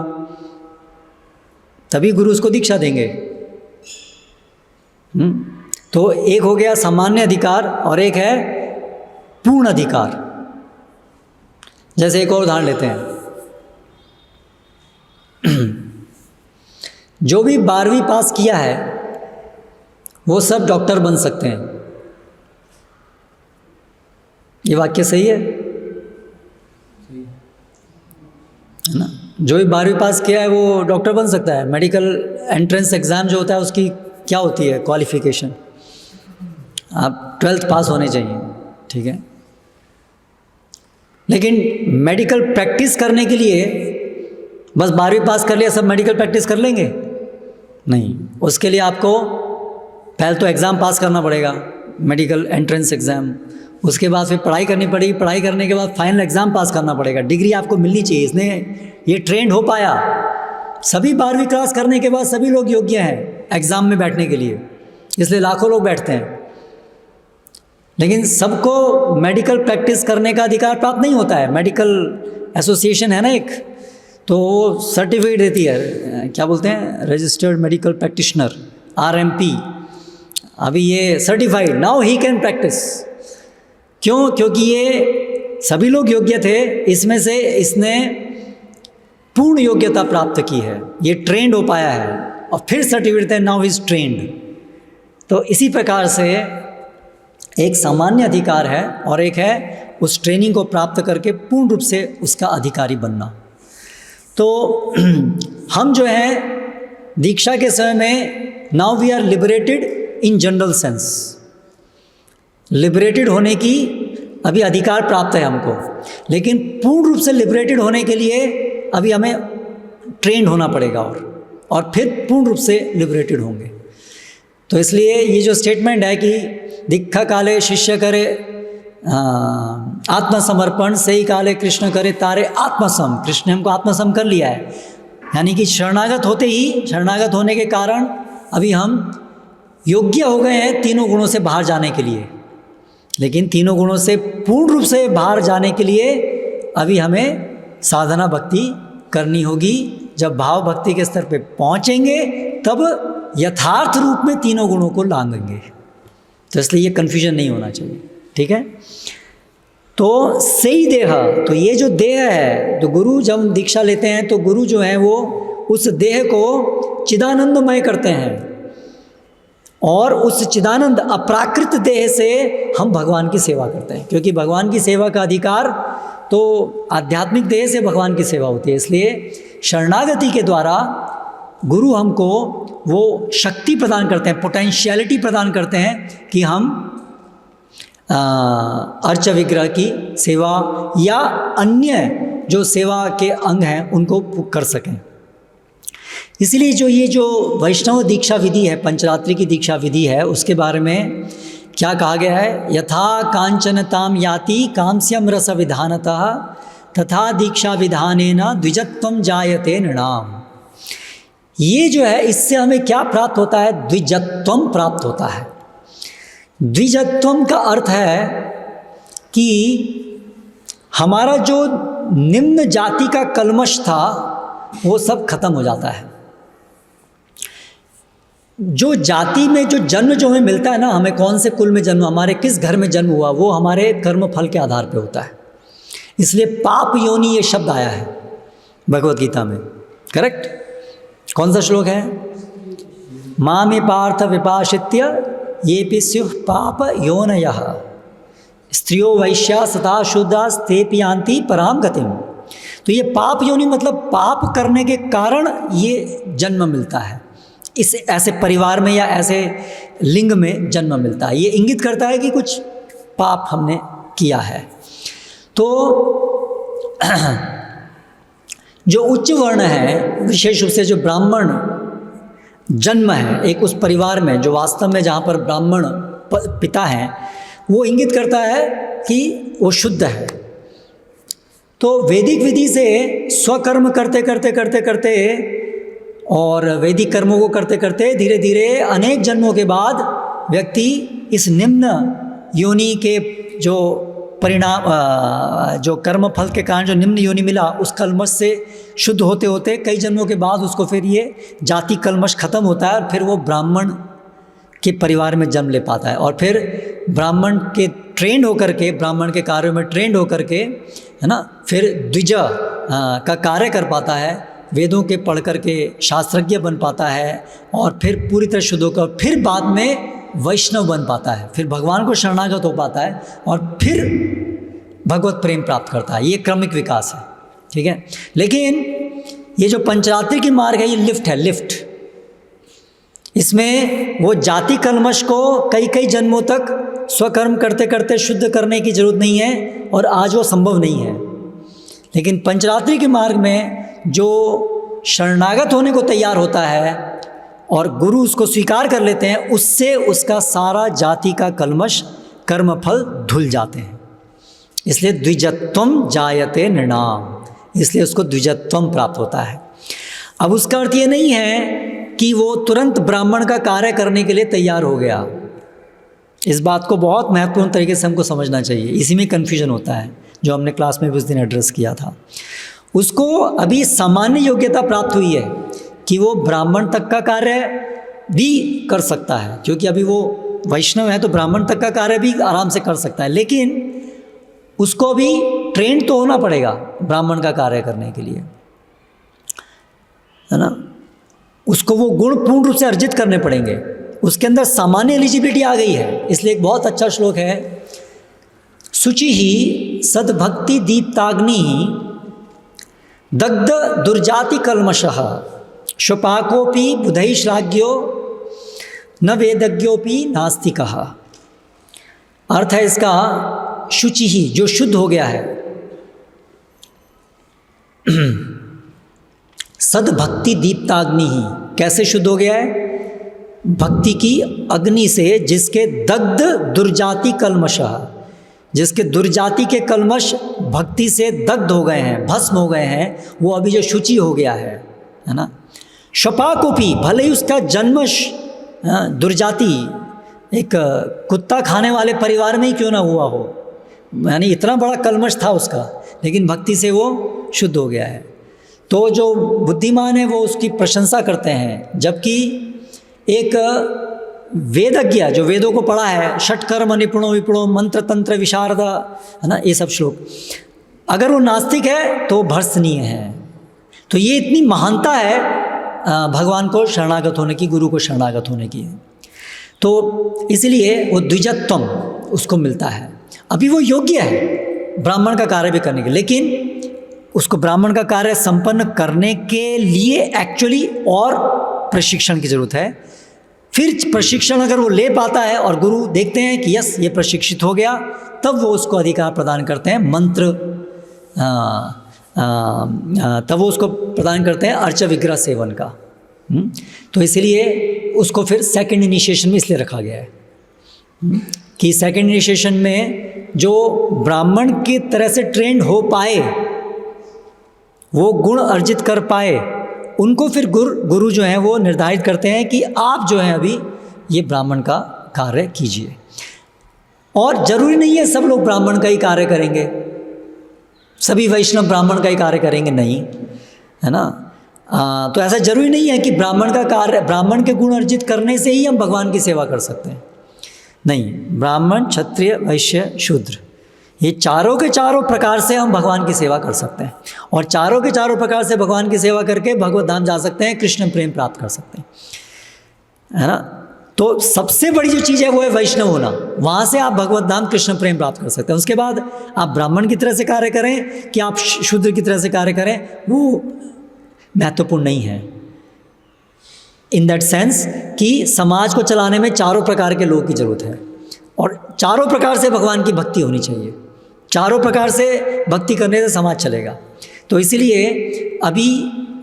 तभी गुरु उसको दीक्षा देंगे। तो एक हो गया सामान्य अधिकार और एक है पूर्ण अधिकार। जैसे एक और उदाहरण लेते हैं, जो भी 12वीं पास किया है वो सब डॉक्टर बन सकते हैं। ये वाक्य सही है ना? जो भी 12वीं पास किया है वो डॉक्टर बन सकता है। मेडिकल एंट्रेंस एग्ज़ाम जो होता है उसकी क्या होती है क्वालिफिकेशन? आप 12th पास होने चाहिए, ठीक है। लेकिन मेडिकल प्रैक्टिस करने के लिए बस 12वीं पास कर लिया सब मेडिकल प्रैक्टिस कर लेंगे? नहीं, उसके लिए आपको पहले तो एग्ज़ाम पास करना पड़ेगा, मेडिकल एंट्रेंस एग्ज़ाम। उसके बाद फिर पढ़ाई करनी पड़ेगी, पढ़ाई करने के बाद फाइनल एग्ज़ाम पास करना पड़ेगा, डिग्री आपको मिलनी चाहिए। इसने ये ट्रेंड हो पाया, सभी 12वीं क्लास करने के बाद सभी लोग योग्य हैं एग्ज़ाम में बैठने के लिए, इसलिए लाखों लोग बैठते हैं। लेकिन सबको मेडिकल प्रैक्टिस करने का अधिकार प्राप्त नहीं होता है। मेडिकल एसोसिएशन है ना एक, तो वो सर्टिफिकेट देती है, क्या बोलते हैं, रजिस्टर्ड मेडिकल प्रैक्टिशनर, RMP। अभी ये certified, now he can practice. क्यों? क्योंकि ये सभी लोग योग्य थे, इसमें से इसने पूर्ण योग्यता प्राप्त की है, ये ट्रेंड हो पाया है और फिर सर्टिफिकेट देते हैं, नाउ इज ट्रेंड। तो इसी प्रकार से एक सामान्य अधिकार है और एक है उस ट्रेनिंग को प्राप्त करके पूर्ण रूप से उसका अधिकारी बनना। तो हम जो है दीक्षा के समय में now we are liberated in general sense, liberated होने की अभी अधिकार प्राप्त है हमको, लेकिन पूर्ण रूप से लिबरेटेड होने के लिए अभी हमें ट्रेंड होना पड़ेगा और फिर पूर्ण रूप से लिबरेटेड होंगे। तो इसलिए ये जो स्टेटमेंट है कि दीक्षा काले शिष्य करे आत्मसमर्पण, से ही काले कृष्ण करे तारे आत्मसम। कृष्ण ने हमको आत्मसम कर लिया है, यानी कि शरणागत होते ही, शरणागत होने के कारण अभी हम योग्य हो गए हैं तीनों गुणों से बाहर जाने के लिए। लेकिन तीनों गुणों से पूर्ण रूप से बाहर जाने के लिए अभी हमें साधना भक्ति करनी होगी। जब भाव भक्ति के स्तर पे पहुंचेंगे तब यथार्थ रूप में तीनों गुणों को लांघेंगे। तो इसलिए ये कन्फ्यूजन नहीं होना चाहिए, ठीक है। तो सही देह, तो ये जो देह है, तो गुरु जब हम दीक्षा लेते हैं तो गुरु जो है वो उस देह को चिदानंदमय करते हैं और उस चिदानंद अप्राकृत देह से हम भगवान की सेवा करते हैं, क्योंकि भगवान की सेवा का अधिकार तो आध्यात्मिक देह से भगवान की सेवा होती है। इसलिए शरणागति के द्वारा गुरु हमको वो शक्ति प्रदान करते हैं, पोटेंशियलिटी प्रदान करते हैं कि हम अर्च विग्रह की सेवा या अन्य जो सेवा के अंग हैं उनको कर सकें। इसलिए जो ये जो वैष्णव दीक्षा विधि है, पंचरात्रि की दीक्षा विधि है, उसके बारे में क्या कहा गया है, यथा कांचनताम याति कांस्यम रस विधानतः तथा दीक्षा विधानेन द्विजत्वम जायते नृणाम। ये जो है इससे हमें क्या प्राप्त होता है, द्विजत्वम प्राप्त होता है। द्विजत्वम का अर्थ है कि हमारा जो निम्न जाति का कल्मश था वो सब खत्म हो जाता है। जो जाति में जो जन्म जो हमें मिलता है ना, हमें कौन से कुल में जन्म, हमारे किस घर में जन्म हुआ, वो हमारे कर्म फल के आधार पे होता है। इसलिए पाप योनि ये शब्द आया है भगवत गीता में, करेक्ट। कौन सा श्लोक है, मां में पार्थ विपाशित्य ये भी स्युः पाप योनयः स्त्रियो वैश्या सता शूद्रास ते पियांति पराम गतिम। तो ये पाप योनि मतलब पाप करने के कारण ये जन्म मिलता है, इस ऐसे परिवार में या ऐसे लिंग में जन्म मिलता है। ये इंगित करता है कि कुछ पाप हमने किया है। तो जो उच्च वर्ण है, विशेष रूप से जो ब्राह्मण जन्म है एक उस परिवार में, जो वास्तव में जहाँ पर ब्राह्मण पिता हैं, वो इंगित करता है कि वो शुद्ध है। तो वैदिक विधि से स्वकर्म करते करते करते करते और वैदिक कर्मों को करते करते धीरे धीरे अनेक जन्मों के बाद व्यक्ति इस निम्न योनि के जो परिणाम, जो कर्म फल के कारण जो निम्न योनि मिला, उस कल्मश से शुद्ध होते होते कई जन्मों के बाद उसको फिर ये जाति कल्मश खत्म होता है और फिर वो ब्राह्मण के परिवार में जन्म ले पाता है और फिर ब्राह्मण के ट्रेंड होकर के, ब्राह्मण के कार्यों में ट्रेंड होकर के, है ना, फिर द्विज का कार्य कर पाता है, वेदों के पढ़ कर के शास्त्रज्ञ बन पाता है और फिर पूरी तरह शुद्ध होकर फिर बाद में वैष्णव बन पाता है, फिर भगवान को शरणागत हो पाता है और फिर भगवत प्रेम प्राप्त करता है। ये क्रमिक विकास है, ठीक है। लेकिन ये जो पंचरात्रि की मार्ग है, ये लिफ्ट है, लिफ्ट। इसमें वो जाति कल्मश को कई कई जन्मों तक स्वकर्म करते करते शुद्ध करने की जरूरत नहीं है और आज वो संभव नहीं है। लेकिन पंचरात्रि के मार्ग में जो शरणागत होने को तैयार होता है और गुरु उसको स्वीकार कर लेते हैं, उससे उसका सारा जाति का कल्मश कर्मफल धुल जाते हैं। इसलिए द्विजत्वम जायते नृणाम, इसलिए उसको द्विजत्वम प्राप्त होता है। अब उसका अर्थ ये नहीं है कि वो तुरंत ब्राह्मण का कार्य करने के लिए तैयार हो गया। इस बात को बहुत महत्वपूर्ण तरीके से हमको समझना चाहिए, इसी में कन्फ्यूजन होता है, जो हमने क्लास में भी उस दिन एड्रेस किया था। उसको अभी सामान्य योग्यता प्राप्त हुई है कि वो ब्राह्मण तक का कार्य भी कर सकता है, क्योंकि अभी वो वैष्णव है तो ब्राह्मण तक का कार्य भी आराम से कर सकता है, लेकिन उसको भी ट्रेन तो होना पड़ेगा ब्राह्मण का कार्य करने के लिए, है ना। उसको वो गुण पूर्ण रूप से अर्जित करने पड़ेंगे, उसके अंदर सामान्य एलिजिबिलिटी आ गई है। इसलिए एक बहुत अच्छा श्लोक है, शुचि ही सद्भक्ति दीप्ताग्नि दग्ध दुर्जाति कल्मषः शपाकोपि बुधै श्लाघ्यो न वेदज्ञोपि नास्तिकः। अर्थ है इसका, शुचि ही जो शुद्ध हो गया है, सद्भक्ति दीप्ताग्नि ही कैसे शुद्ध हो गया है, भक्ति की अग्नि से, जिसके दग्ध दुर्जाति कल्मषः, जिसके दुर्जाति के कल्मश भक्ति से दग्ध हो गए हैं, भस्म हो गए हैं, वो अभी जो शुचि हो गया है ना। शपाकोपि, भले ही उसका जन्मश दुर्जाति एक कुत्ता खाने वाले परिवार में ही क्यों ना हुआ हो, यानी इतना बड़ा कल्मश था उसका, लेकिन भक्ति से वो शुद्ध हो गया है। तो जो बुद्धिमान है वो उसकी प्रशंसा करते हैं, जबकि एक वेदज्ञ जो वेदों को पढ़ा है, षटकर्म निपुणो विपुणो मंत्र तंत्र विशारद, है ना, ये सब श्लोक, अगर वो नास्तिक है तो भर्सनीय है। तो ये इतनी महानता है भगवान को शरणागत होने की, गुरु को शरणागत होने की, तो इसलिए वो द्विजत्वम उसको मिलता है। अभी वो योग्य है ब्राह्मण का कार्य भी करने के, लेकिन उसको ब्राह्मण का कार्य संपन्न करने के लिए एक्चुअली और प्रशिक्षण की ज़रूरत है। फिर प्रशिक्षण अगर वो ले पाता है और गुरु देखते हैं कि यस ये प्रशिक्षित हो गया, तब वो उसको अधिकार प्रदान करते हैं मंत्र, तब वो उसको प्रदान करते हैं अर्च विग्रह सेवन का। तो इसलिए उसको फिर सेकंड इनिशिएशन में इसलिए रखा गया है कि सेकंड इनिशिएशन में जो ब्राह्मण की तरह से ट्रेंड हो पाए, वो गुण अर्जित कर पाए, उनको फिर गुरु जो हैं वो निर्धारित करते हैं कि आप जो हैं अभी ये ब्राह्मण का कार्य कीजिए। और जरूरी नहीं है सब लोग ब्राह्मण का ही कार्य करेंगे, सभी वैष्णव ब्राह्मण का ही कार्य करेंगे, नहीं, है ना। तो ऐसा जरूरी नहीं है कि ब्राह्मण का कार्य, ब्राह्मण के गुण अर्जित करने से ही हम भगवान की सेवा कर सकते हैं, नहीं। ब्राह्मण, क्षत्रिय, वैश्य, शूद्र, ये चारों के चारों प्रकार से हम भगवान की सेवा कर सकते हैं, और चारों के चारों प्रकार से भगवान की सेवा करके भगवत धाम जा सकते हैं, कृष्ण प्रेम प्राप्त कर सकते हैं, है ना। तो सबसे बड़ी जो चीज़ है वो है वैष्णव होना, वहाँ से आप भगवत धाम कृष्ण प्रेम प्राप्त कर सकते हैं। उसके बाद आप ब्राह्मण की तरह से कार्य करें कि आप शूद्र की तरह से कार्य करें, वो महत्वपूर्ण नहीं है, इन दैट सेंस कि समाज को चलाने में चारों प्रकार के लोगों की ज़रूरत है, और चारों प्रकार से भगवान की भक्ति होनी चाहिए। चारों प्रकार से भक्ति करने से समाज चलेगा। तो इसीलिए अभी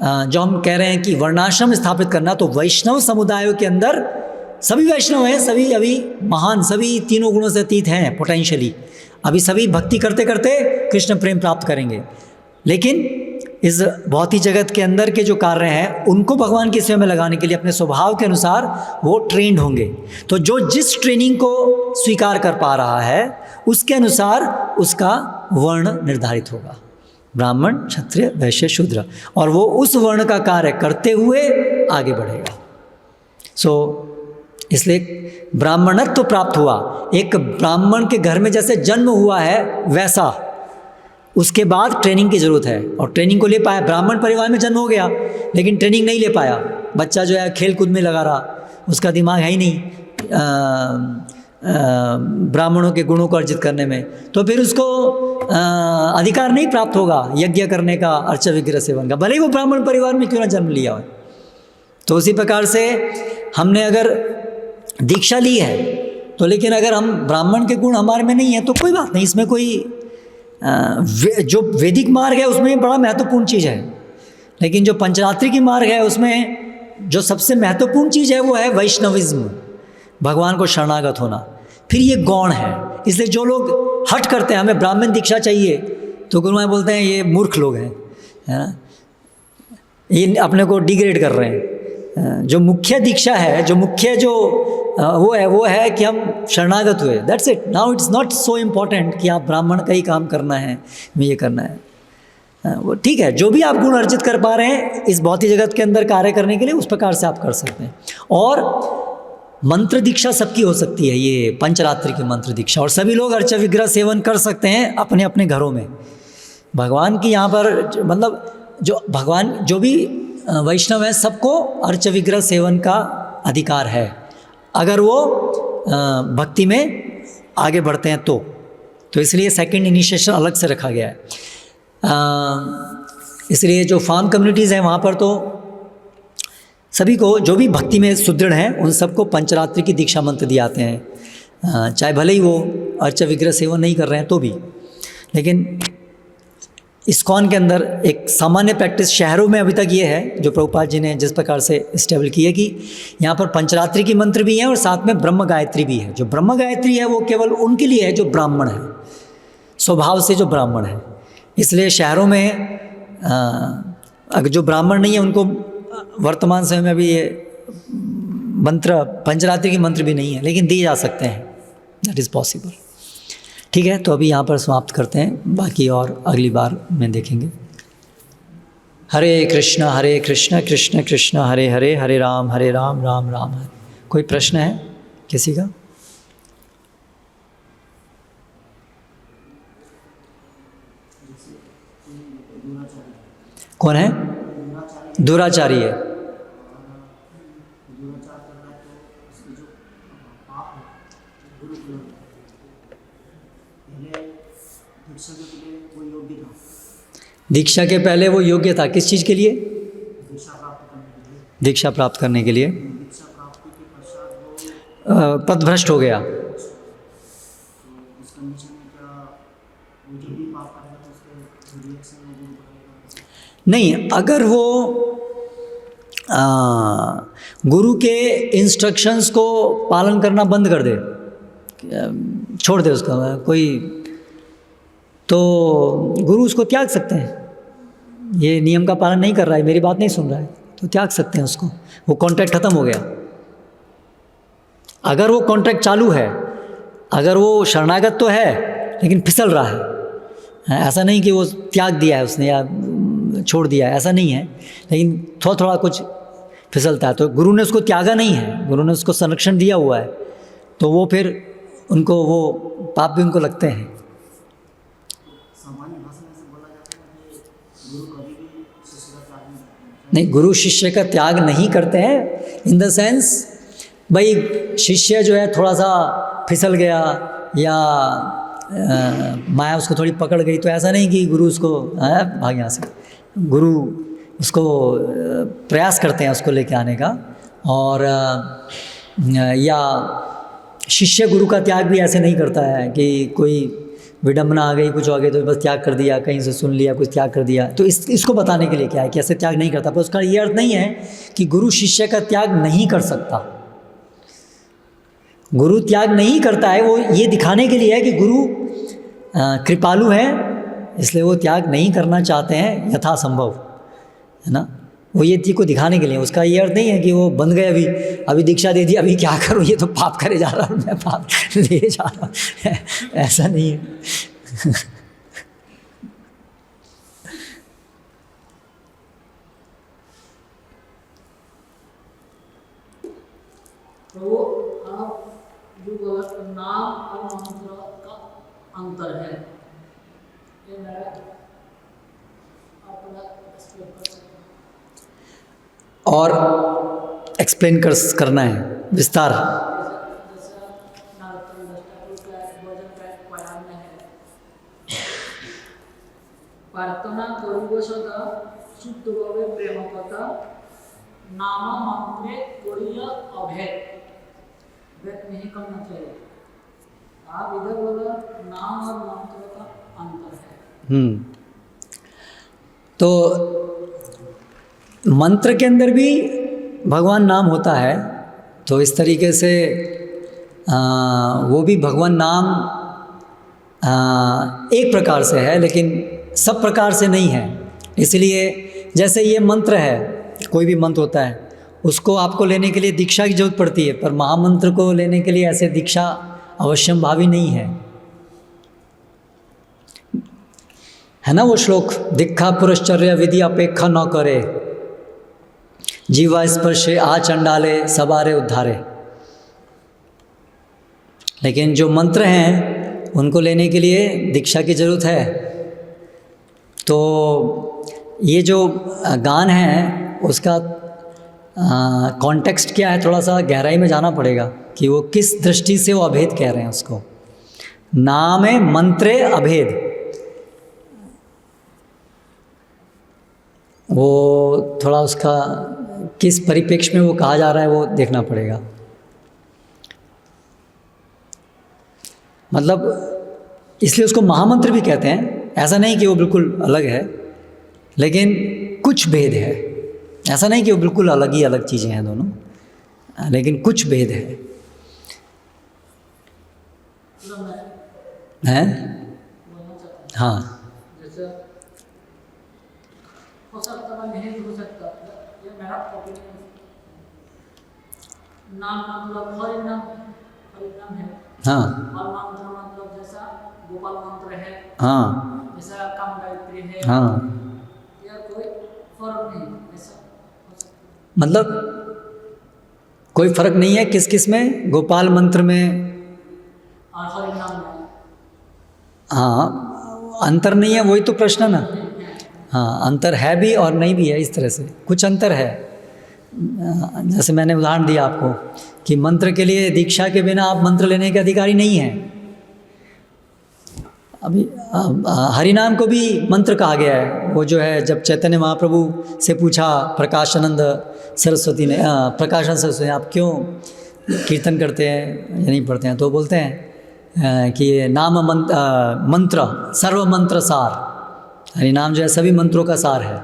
जो हम कह रहे हैं कि वर्णाश्रम स्थापित करना, तो वैष्णव समुदायों के अंदर सभी वैष्णव हैं, सभी अभी महान, सभी तीनों गुणों से अतीत हैं पोटेंशियली, अभी सभी भक्ति करते करते कृष्ण प्रेम प्राप्त करेंगे, लेकिन इस भौतिक जगत के अंदर के जो कार्य हैं उनको भगवान की सेवा में लगाने के लिए अपने स्वभाव के अनुसार वो ट्रेंड होंगे। तो जो जिस ट्रेनिंग को स्वीकार कर पा रहा है उसके अनुसार उसका वर्ण निर्धारित होगा, ब्राह्मण, क्षत्रिय, वैश्य, शूद्र, और वो उस वर्ण का कार्य करते हुए आगे बढ़ेगा। इसलिए ब्राह्मणत्व तो प्राप्त हुआ, एक ब्राह्मण के घर में जैसे जन्म हुआ है वैसा उसके बाद ट्रेनिंग की ज़रूरत है, और ट्रेनिंग को ले पाया। ब्राह्मण परिवार में जन्म हो गया लेकिन ट्रेनिंग नहीं ले पाया, बच्चा जो है खेल कूद में लगा रहा, उसका दिमाग है ही नहीं ब्राह्मणों के गुणों को अर्जित करने में, तो फिर उसको अधिकार नहीं प्राप्त होगा यज्ञ करने का, अर्च विग्रह सेवन का, भले ही वो ब्राह्मण परिवार में क्यों ना जन्म लिया हो। तो उसी प्रकार से हमने अगर दीक्षा ली है तो, लेकिन अगर हम ब्राह्मण के गुण हमारे में नहीं है तो कोई बात नहीं, इसमें कोई जो वैदिक मार्ग है उसमें बड़ा महत्वपूर्ण चीज़ है, लेकिन जो पंचरात्रि की मार्ग है उसमें जो सबसे महत्वपूर्ण चीज़ है वो है वैष्णविज्म, भगवान को शरणागत होना। फिर ये गौण है, इसलिए जो लोग हट करते हैं हमें ब्राह्मण दीक्षा चाहिए, तो गुरु महाराज बोलते हैं ये मूर्ख लोग हैं, है ना। ये अपने को डिग्रेड कर रहे हैं। जो मुख्य दीक्षा है, जो मुख्य जो वो है कि हम शरणागत हुए, that's it. Now it's not so important कि आप ब्राह्मण का ही काम करना है, में ये करना है। वो ठीक है, जो भी आप गुण अर्जित कर पा रहे हैं इस भौतिक जगत के अंदर कार्य करने के लिए, उस प्रकार से आप कर सकते हैं। और मंत्र दीक्षा सबकी हो सकती है, ये पंचरात्रि की मंत्र दीक्षा, और सभी लोग अर्चा विग्रह सेवन कर सकते हैं अपने अपने घरों में। भगवान की यहाँ पर मतलब जो भगवान, जो भी वैष्णव है, सबको अर्च विग्रह सेवन का अधिकार है, अगर वो भक्ति में आगे बढ़ते हैं तो इसलिए सेकंड इनिशिएशन अलग से रखा गया है। इसलिए जो फार्म कम्युनिटीज़ हैं वहाँ पर तो सभी को, जो भी भक्ति में सुदृढ़ हैं, उन सबको पंचरात्रि की दीक्षा मंत्र दिए आते हैं, चाहे भले ही वो अर्च विग्रह सेवन नहीं कर रहे हैं तो भी। लेकिन इस्कॉन के अंदर एक सामान्य प्रैक्टिस शहरों में अभी तक ये है, जो प्रभुपाद जी ने जिस प्रकार से स्टेबल की है, कि यहाँ पर पंचरात्रि की मंत्र भी हैं और साथ में ब्रह्म गायत्री भी है। जो ब्रह्म गायत्री है वो केवल उनके लिए है जो ब्राह्मण है, स्वभाव से जो ब्राह्मण है। इसलिए शहरों में अगर जो ब्राह्मण नहीं है उनको वर्तमान समय में अभी ये मंत्र, पंचरात्रि की मंत्र भी नहीं है, लेकिन दिए जा सकते हैं, दैट इज़ पॉसिबल। ठीक है, तो अभी यहाँ पर समाप्त करते हैं, बाकी और अगली बार में देखेंगे। हरे कृष्ण कृष्ण कृष्ण हरे हरे, हरे राम राम राम हरे। कोई प्रश्न है किसी का? कौन है? दुराचारी है। दीक्षा के पहले वो योग्य था किस चीज़ के लिए? दीक्षा प्राप्त करने के लिए। पथभ्रष्ट हो गया। नहीं, अगर वो गुरु के इंस्ट्रक्शंस को पालन करना बंद कर दे, छोड़ दे उसका कोई, तो गुरु उसको त्याग सकते हैं। ये नियम का पालन नहीं कर रहा है, मेरी बात नहीं सुन रहा है, तो त्याग सकते हैं उसको। वो कॉन्ट्रैक्ट खत्म हो गया। अगर वो कॉन्ट्रैक्ट चालू है, अगर वो शरणागत तो है लेकिन फिसल रहा है, ऐसा नहीं कि वो त्याग दिया है उसने या छोड़ दिया है, ऐसा नहीं है, लेकिन थोड़ा थोड़ा कुछ फिसलता है, तो गुरु ने उसको त्यागा नहीं है, गुरु ने उसको संरक्षण दिया हुआ है, तो वो फिर उनको वो पाप भी उनको लगते हैं। नहीं, गुरु शिष्य का त्याग नहीं करते हैं, इन द सेंस भाई शिष्य जो है थोड़ा सा फिसल गया या माया उसको थोड़ी पकड़ गई, तो ऐसा नहीं कि गुरु उसको भाग यहाँ से। गुरु उसको प्रयास करते हैं उसको लेके आने का, और या शिष्य गुरु का त्याग भी ऐसे नहीं करता है कि कोई विडम्बना आ गई, कुछ आ गई तो बस त्याग कर दिया, कहीं से सुन लिया कुछ त्याग कर दिया। तो इसको बताने के लिए क्या है कि ऐसे त्याग नहीं करता, पर उसका ये अर्थ नहीं है कि गुरु शिष्य का त्याग नहीं कर सकता। गुरु त्याग नहीं करता है, वो ये दिखाने के लिए है कि गुरु कृपालु है, इसलिए वो त्याग नहीं करना चाहते हैं यथासंभव, है ना। वो ये चीज़ को दिखाने के लिए, उसका ये अर्थ नहीं है कि वो बंध गए, अभी दीक्षा दे दी, अभी क्या करूँ, ये तो पाप करे जा रहा हूँ, मैं पाप ले जा रहा हूँ, ऐसा नहीं है। तो आप जो नाम और मंत्र का अंतर है, ये मैं अपना एक्सप्लेन कर सकता हूँ और एक्सप्लेन करना है विस्तार। प्रार्थना करिब सदा शुद्धभावे प्रेम कथा नाम मंत्रे करिया अभेद, भेद नहीं करना चाहिए। आप इधर बोला नाम और मंत्र का अंतर है। तो मंत्र के अंदर भी भगवान नाम होता है, तो इस तरीके से वो भी भगवान नाम एक प्रकार से है, लेकिन सब प्रकार से नहीं है। इसलिए जैसे ये मंत्र है, कोई भी मंत्र होता है, उसको आपको लेने के लिए दीक्षा की जरूरत पड़ती है, पर महामंत्र को लेने के लिए ऐसे दीक्षा अवश्यम भावी नहीं है ना वो श्लोक, दीक्षा पुरश्चर्या विधि अपेक्षा न करे, जीवा स्पर्शे आ चंडाले सबारे उद्धारे। लेकिन जो मंत्र हैं उनको लेने के लिए दीक्षा की जरूरत है। तो ये जो गान है उसका कॉन्टेक्स्ट क्या है, थोड़ा सा गहराई में जाना पड़ेगा कि वो किस दृष्टि से वो अभेद कह रहे हैं उसको। नाम है मंत्रे अभेद, वो थोड़ा उसका किस परिप्रेक्ष्य में वो कहा जा रहा है वो देखना पड़ेगा। मतलब इसलिए उसको महामंत्र भी कहते हैं, ऐसा नहीं कि वो बिल्कुल अलग है, लेकिन कुछ भेद है। ऐसा नहीं कि वो बिल्कुल अलग ही अलग चीज़ें हैं दोनों, लेकिन कुछ भेद है। हैं? हाँ, जैसे हो सकता है नहीं हो सकता, ये मेरा ओपिनियन। नाम मतलब हरिनाम है। हाँ, और मंत्र मतलब जैसा गोपाल मंत्र है, हाँ, जैसा काम गायत्री है, हाँ। या कोई फर्क नहीं ऐसा। मतलब कोई फर्क नहीं है किस किस में, गोपाल मंत्र में और हरिनाम में हाँ अंतर नहीं है, वही तो प्रश्न है ना। हाँ, अंतर है भी और नहीं भी है, इस तरह से कुछ अंतर है। जैसे मैंने उदाहरण दिया आपको कि मंत्र के लिए दीक्षा के बिना आप मंत्र लेने के अधिकारी नहीं हैं। अभी हरिनाम को भी मंत्र कहा गया है। वो जो है, जब चैतन्य महाप्रभु से पूछा प्रकाशानंद सरस्वती ने, प्रकाशानंद सरस्वती ने, आप क्यों कीर्तन करते हैं या नहीं पढ़ते हैं, तो बोलते हैं कि ये नाम मंत्र सर्व मंत्र सार, हरिनाम जो है सभी मंत्रों का सार है।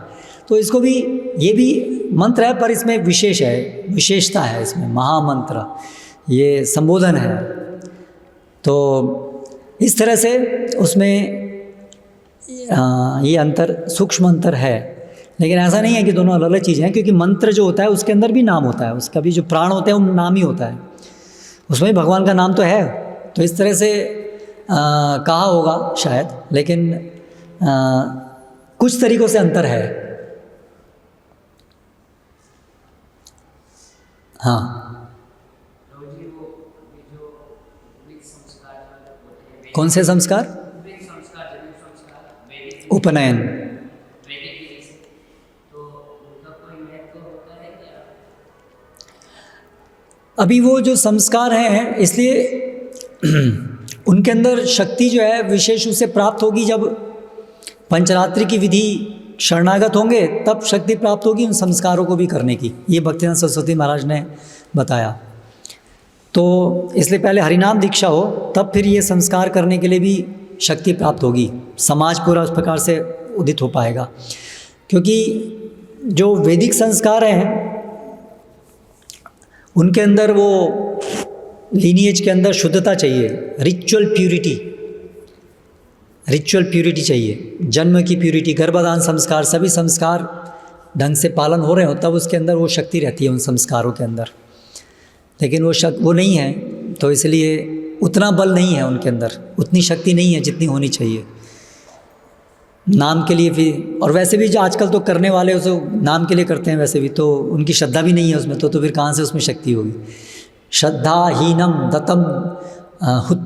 तो इसको भी, ये भी मंत्र है पर इसमें विशेष है, विशेषता है इसमें, महामंत्र ये संबोधन है। तो इस तरह से उसमें ये अंतर, सूक्ष्म अंतर है। लेकिन ऐसा नहीं है कि दोनों अलग अलग चीज़ें हैं, क्योंकि मंत्र जो होता है उसके अंदर भी नाम होता है, उसका भी जो प्राण होते हैं वो नाम ही होता है, उसमें भी भगवान का नाम तो है। तो इस तरह से कहा होगा शायद, लेकिन कुछ तरीकों से अंतर है। हाँ, कौन से संस्कार? उपनयन। अभी वो जो संस्कार हैं, इसलिए उनके अंदर शक्ति जो है विशेष रूप से प्राप्त होगी जब पंचरात्रि की विधि शरणागत होंगे, तब शक्ति प्राप्त होगी उन संस्कारों को भी करने की। ये भक्तिनाथ सरस्वती महाराज ने बताया। तो इसलिए पहले हरिनाम दीक्षा हो, तब फिर ये संस्कार करने के लिए भी शक्ति प्राप्त होगी, समाज पूरा उस प्रकार से उदित हो पाएगा। क्योंकि जो वैदिक संस्कार हैं उनके अंदर वो लीनिएज के अंदर शुद्धता चाहिए, रिचुअल प्यूरिटी चाहिए, जन्म की प्यूरिटी, गर्भदान संस्कार, सभी संस्कार ढंग से पालन हो रहे हो तब उसके अंदर वो शक्ति रहती है उन संस्कारों के अंदर। लेकिन वो नहीं है, तो इसलिए उतना बल नहीं है उनके अंदर, उतनी शक्ति नहीं है जितनी होनी चाहिए नाम के लिए भी। और वैसे भी जो आजकल तो करने वाले उसे नाम के लिए करते हैं, वैसे भी तो उनकी श्रद्धा भी नहीं है उसमें, तो फिर कहाँ से उसमें शक्ति होगी। श्रद्धाहीनम दत्तम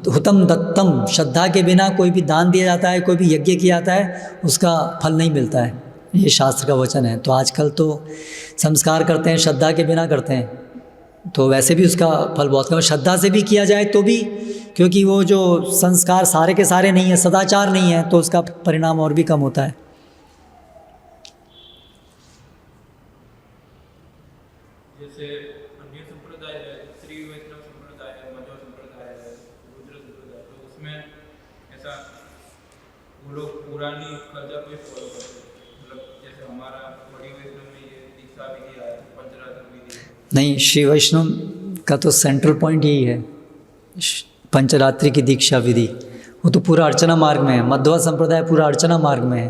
हुतम दत्तम, श्रद्धा के बिना कोई भी दान दिया जाता है, कोई भी यज्ञ किया जाता है, उसका फल नहीं मिलता है, ये शास्त्र का वचन है। तो आजकल तो संस्कार करते हैं श्रद्धा के बिना करते हैं, तो वैसे भी उसका फल बहुत कम। श्रद्धा से भी किया जाए तो भी, क्योंकि वो जो संस्कार सारे के सारे नहीं है, सदाचार नहीं है, तो उसका परिणाम और भी कम होता है। जैसे अन्य संप्रदाय है, श्री वैष्णव संप्रदाय है, मध्व संप्रदाय है, रुद्र संप्रदाय, तो उसमें ऐसा वो लोग पुरानी कल्चर को फॉलो करते हैं। मतलब जैसे हमारा बड़ी वैष्णव में ये दीक्षा विधि है, पंचरात्र विधि है। नहीं, श्री वैष्णव का तो सेंट्रल पॉइंट यही है, पंचरात्रि की दीक्षा विधि। वो तो पूरा अर्चना मार्ग में है, मध्वा संप्रदाय पूरा अर्चना मार्ग में है।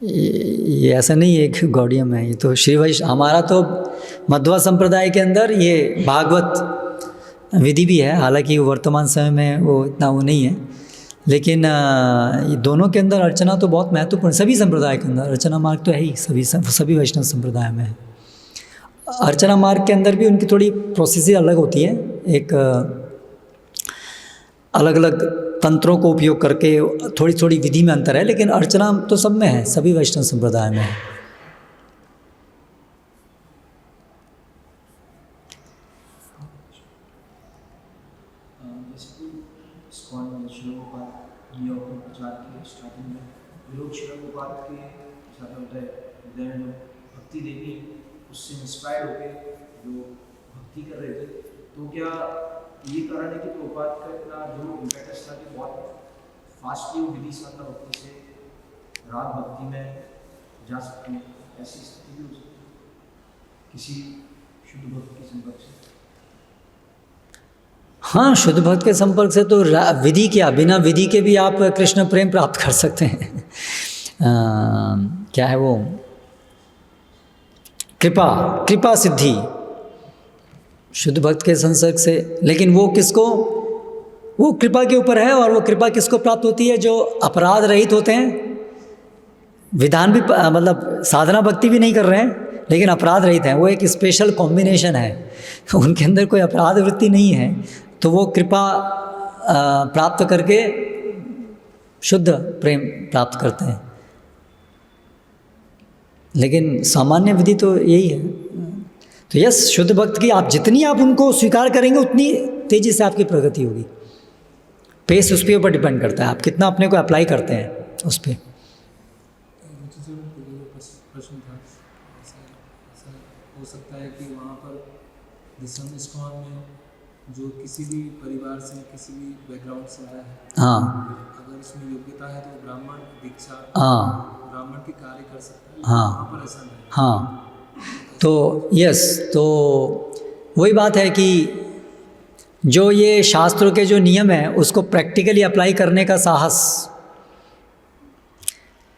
ये ऐसा नहीं है कि गौड़ियम है, ये तो श्री वैष्णव, हमारा तो मध्वा संप्रदाय के अंदर ये भागवत विधि भी है, हालांकि वर्तमान समय में वो इतना वो नहीं है, लेकिन ये दोनों के अंदर अर्चना तो बहुत महत्वपूर्ण, सभी संप्रदाय के अंदर अर्चना मार्ग तो है ही, सभी वैष्णव संप्रदाय में है। अर्चना मार्ग के अंदर भी उनकी थोड़ी प्रोसेस अलग होती है, एक अलग अलग तंत्रों को उपयोग करके थोड़ी थोड़ी विधि में अंतर है, लेकिन अर्चना तो सब में है, सभी वैष्णव संप्रदाय में है। भक्ति देवी उससे इंस्पायर होके जो भक्ति कर रहे थे, तो क्या ये कारण है कि प्रभुपाद का इतना जो इम्पैक्ट था कि बहुत फास्टली वो विधि साधना भक्ति से राग भक्ति में जा सकते हैं, ऐसी स्थिति भी हो सकती है किसी शुद्ध भक्त के संपर्क से? हाँ, शुद्ध भक्त के संपर्क से तो विधि क्या, बिना विधि के भी आप कृष्ण प्रेम प्राप्त कर सकते हैं। क्या है वो, कृपा सिद्धि शुद्ध भक्त के संसर्ग से। लेकिन वो किसको, वो कृपा के ऊपर है, और वो कृपा किसको प्राप्त होती है, जो अपराध रहित होते हैं, विधान भी मतलब साधना भक्ति भी नहीं कर रहे हैं लेकिन अपराध रहित हैं, वो एक स्पेशल कॉम्बिनेशन है, उनके अंदर कोई अपराध वृत्ति नहीं है, तो वो कृपा प्राप्त करके शुद्ध प्रेम प्राप्त करते हैं। लेकिन सामान्य विधि तो यही है। तो यस, शुद्ध भक्त की आप जितनी आप उनको स्वीकार करेंगे उतनी तेजी से आपकी प्रगति होगी। पेस उसके ऊपर डिपेंड करता है, आप कितना अपने को अप्लाई करते हैं उस पर। प्रश्न था, ऐसा हो सकता है कि वहाँ पर दिसम इस्कॉन में जो किसी भी परिवार से, किसी भी बैकग्राउंड से आया है, हाँ, अगर उसमें योग्यता है तो ब्राह्मण दीक्षा, हाँ, ब्राह्मण की कार्य कर सकता है, हाँ, वहाँ पर ऐसा नहीं। हाँ, तो यस, तो वही बात है कि जो ये शास्त्रों के जो नियम है उसको प्रैक्टिकली अप्लाई करने का साहस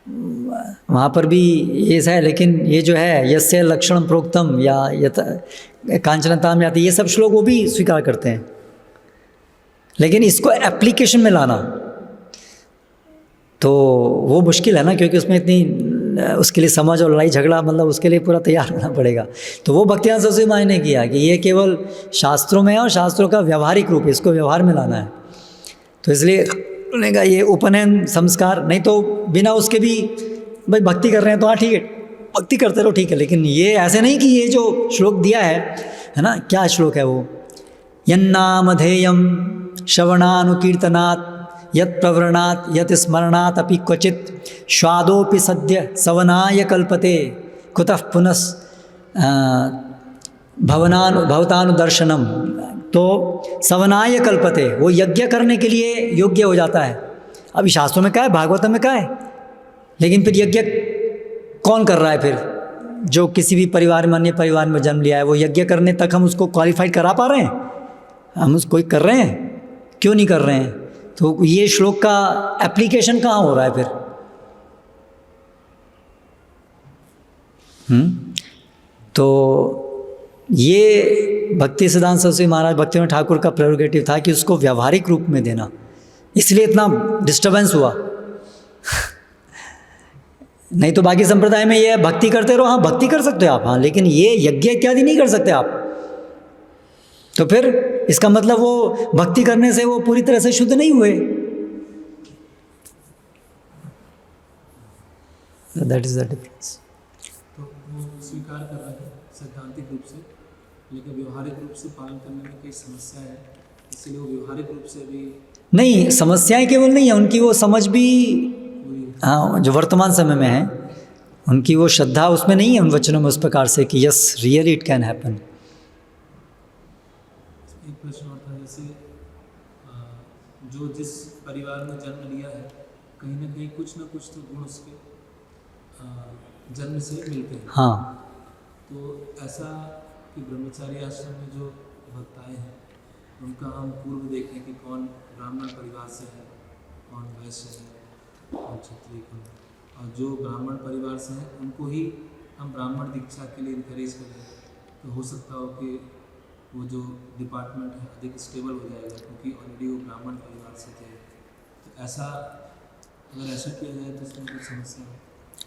वहाँ पर भी ये है। लेकिन ये जो है यस्य लक्षण प्रोक्तम या कांचनताम याति, ये सब श्लोक वो भी स्वीकार करते हैं, लेकिन इसको एप्लीकेशन में लाना तो वो मुश्किल है ना, क्योंकि उसमें इतनी उसके लिए समझ और लड़ाई झगड़ा, मतलब उसके लिए पूरा तैयार होना पड़ेगा। तो वो भक्तियान सरस्वती माँ ने किया कि ये केवल शास्त्रों में है और शास्त्रों का व्यवहारिक रूप है, इसको व्यवहार में लाना है। तो इसलिए उन्होंने कहा ये उपनयन संस्कार, नहीं तो बिना उसके भी भाई भक्ति कर रहे हैं तो हाँ ठीक है, भक्ति करते रहो ठीक है, लेकिन ये ऐसे नहीं कि ये जो श्लोक दिया है ना, क्या श्लोक है वो, यन्नामधेयं श्रवणानुकीर्तनात् यत् प्रवृणात् यत् स्मरणात् अपि क्वचित् स्वादोपि सद्य सवनाय कल्पते कुतः पुनस् भवतानुदर्शनम। तो सवनाय कल्पते, वो यज्ञ करने के लिए योग्य हो जाता है। अभी शास्त्रों में क्या है, भागवतम में क्या है, लेकिन फिर यज्ञ कौन कर रहा है? फिर जो किसी भी परिवार में, अन्य परिवार में जन्म लिया है, वो यज्ञ करने तक हम उसको क्वालिफाइड करा पा रहे हैं? हम उसको कर रहे हैं? क्यों नहीं कर रहे हैं? तो ये श्लोक का एप्लीकेशन कहाँ हो रहा है फिर? तो ये भक्ति सिद्धांत सरस्वती महाराज भक्तिविनोद ठाकुर का प्रेरोगेटिव था कि उसको व्यवहारिक रूप में देना, इसलिए इतना डिस्टर्बेंस हुआ। नहीं तो बाकी संप्रदाय में ये है भक्ति करते रहो, हाँ भक्ति कर सकते हो आप, हाँ, लेकिन ये यज्ञ इत्यादि नहीं कर सकते आप। तो फिर इसका मतलब वो भक्ति करने से वो पूरी तरह से शुद्ध नहीं हुए। That is the difference. तो वो स्वीकार कर रहे हैं सैद्धांतिक रूप से, लेकिन व्यवहारिक रूप से पालन करने में कई समस्या है, इसलिए वो व्यवहारिक रूप से भी नहीं, समस्याएं केवल नहीं है, उनकी वो समझ भी, हाँ, जो वर्तमान समय में है उनकी वो श्रद्धा उसमें नहीं है, उन वचनों में उस प्रकार से कि yes really it can happen. एक प्रश्न और था, जैसे जो जिस परिवार में जन्म लिया है, कहीं ना कहीं कुछ ना कुछ तो गुण उसके जन्म से मिलते हैं। हाँ, तो ऐसा कि ब्रह्मचारी आश्रम में जो भक्त आए हैं उनका हम पूर्व देखें कि कौन ब्राह्मण परिवार से है, कौन वैश्य है, कौन क्षत्रिय, कौन और जो ब्राह्मण परिवार से हैं उनको ही हम ब्राह्मण दीक्षा के लिए इनकरेज करें, तो हो सकता हो कि वो जो डिपार्टमेंट है अधिक स्टेबल हो जाएगा, क्योंकि ऑलरेडी वो ब्राह्मण परिवार से थे। तो ऐसा अगर ऐसा किया जाए तो इसमें कुछ समस्या हो।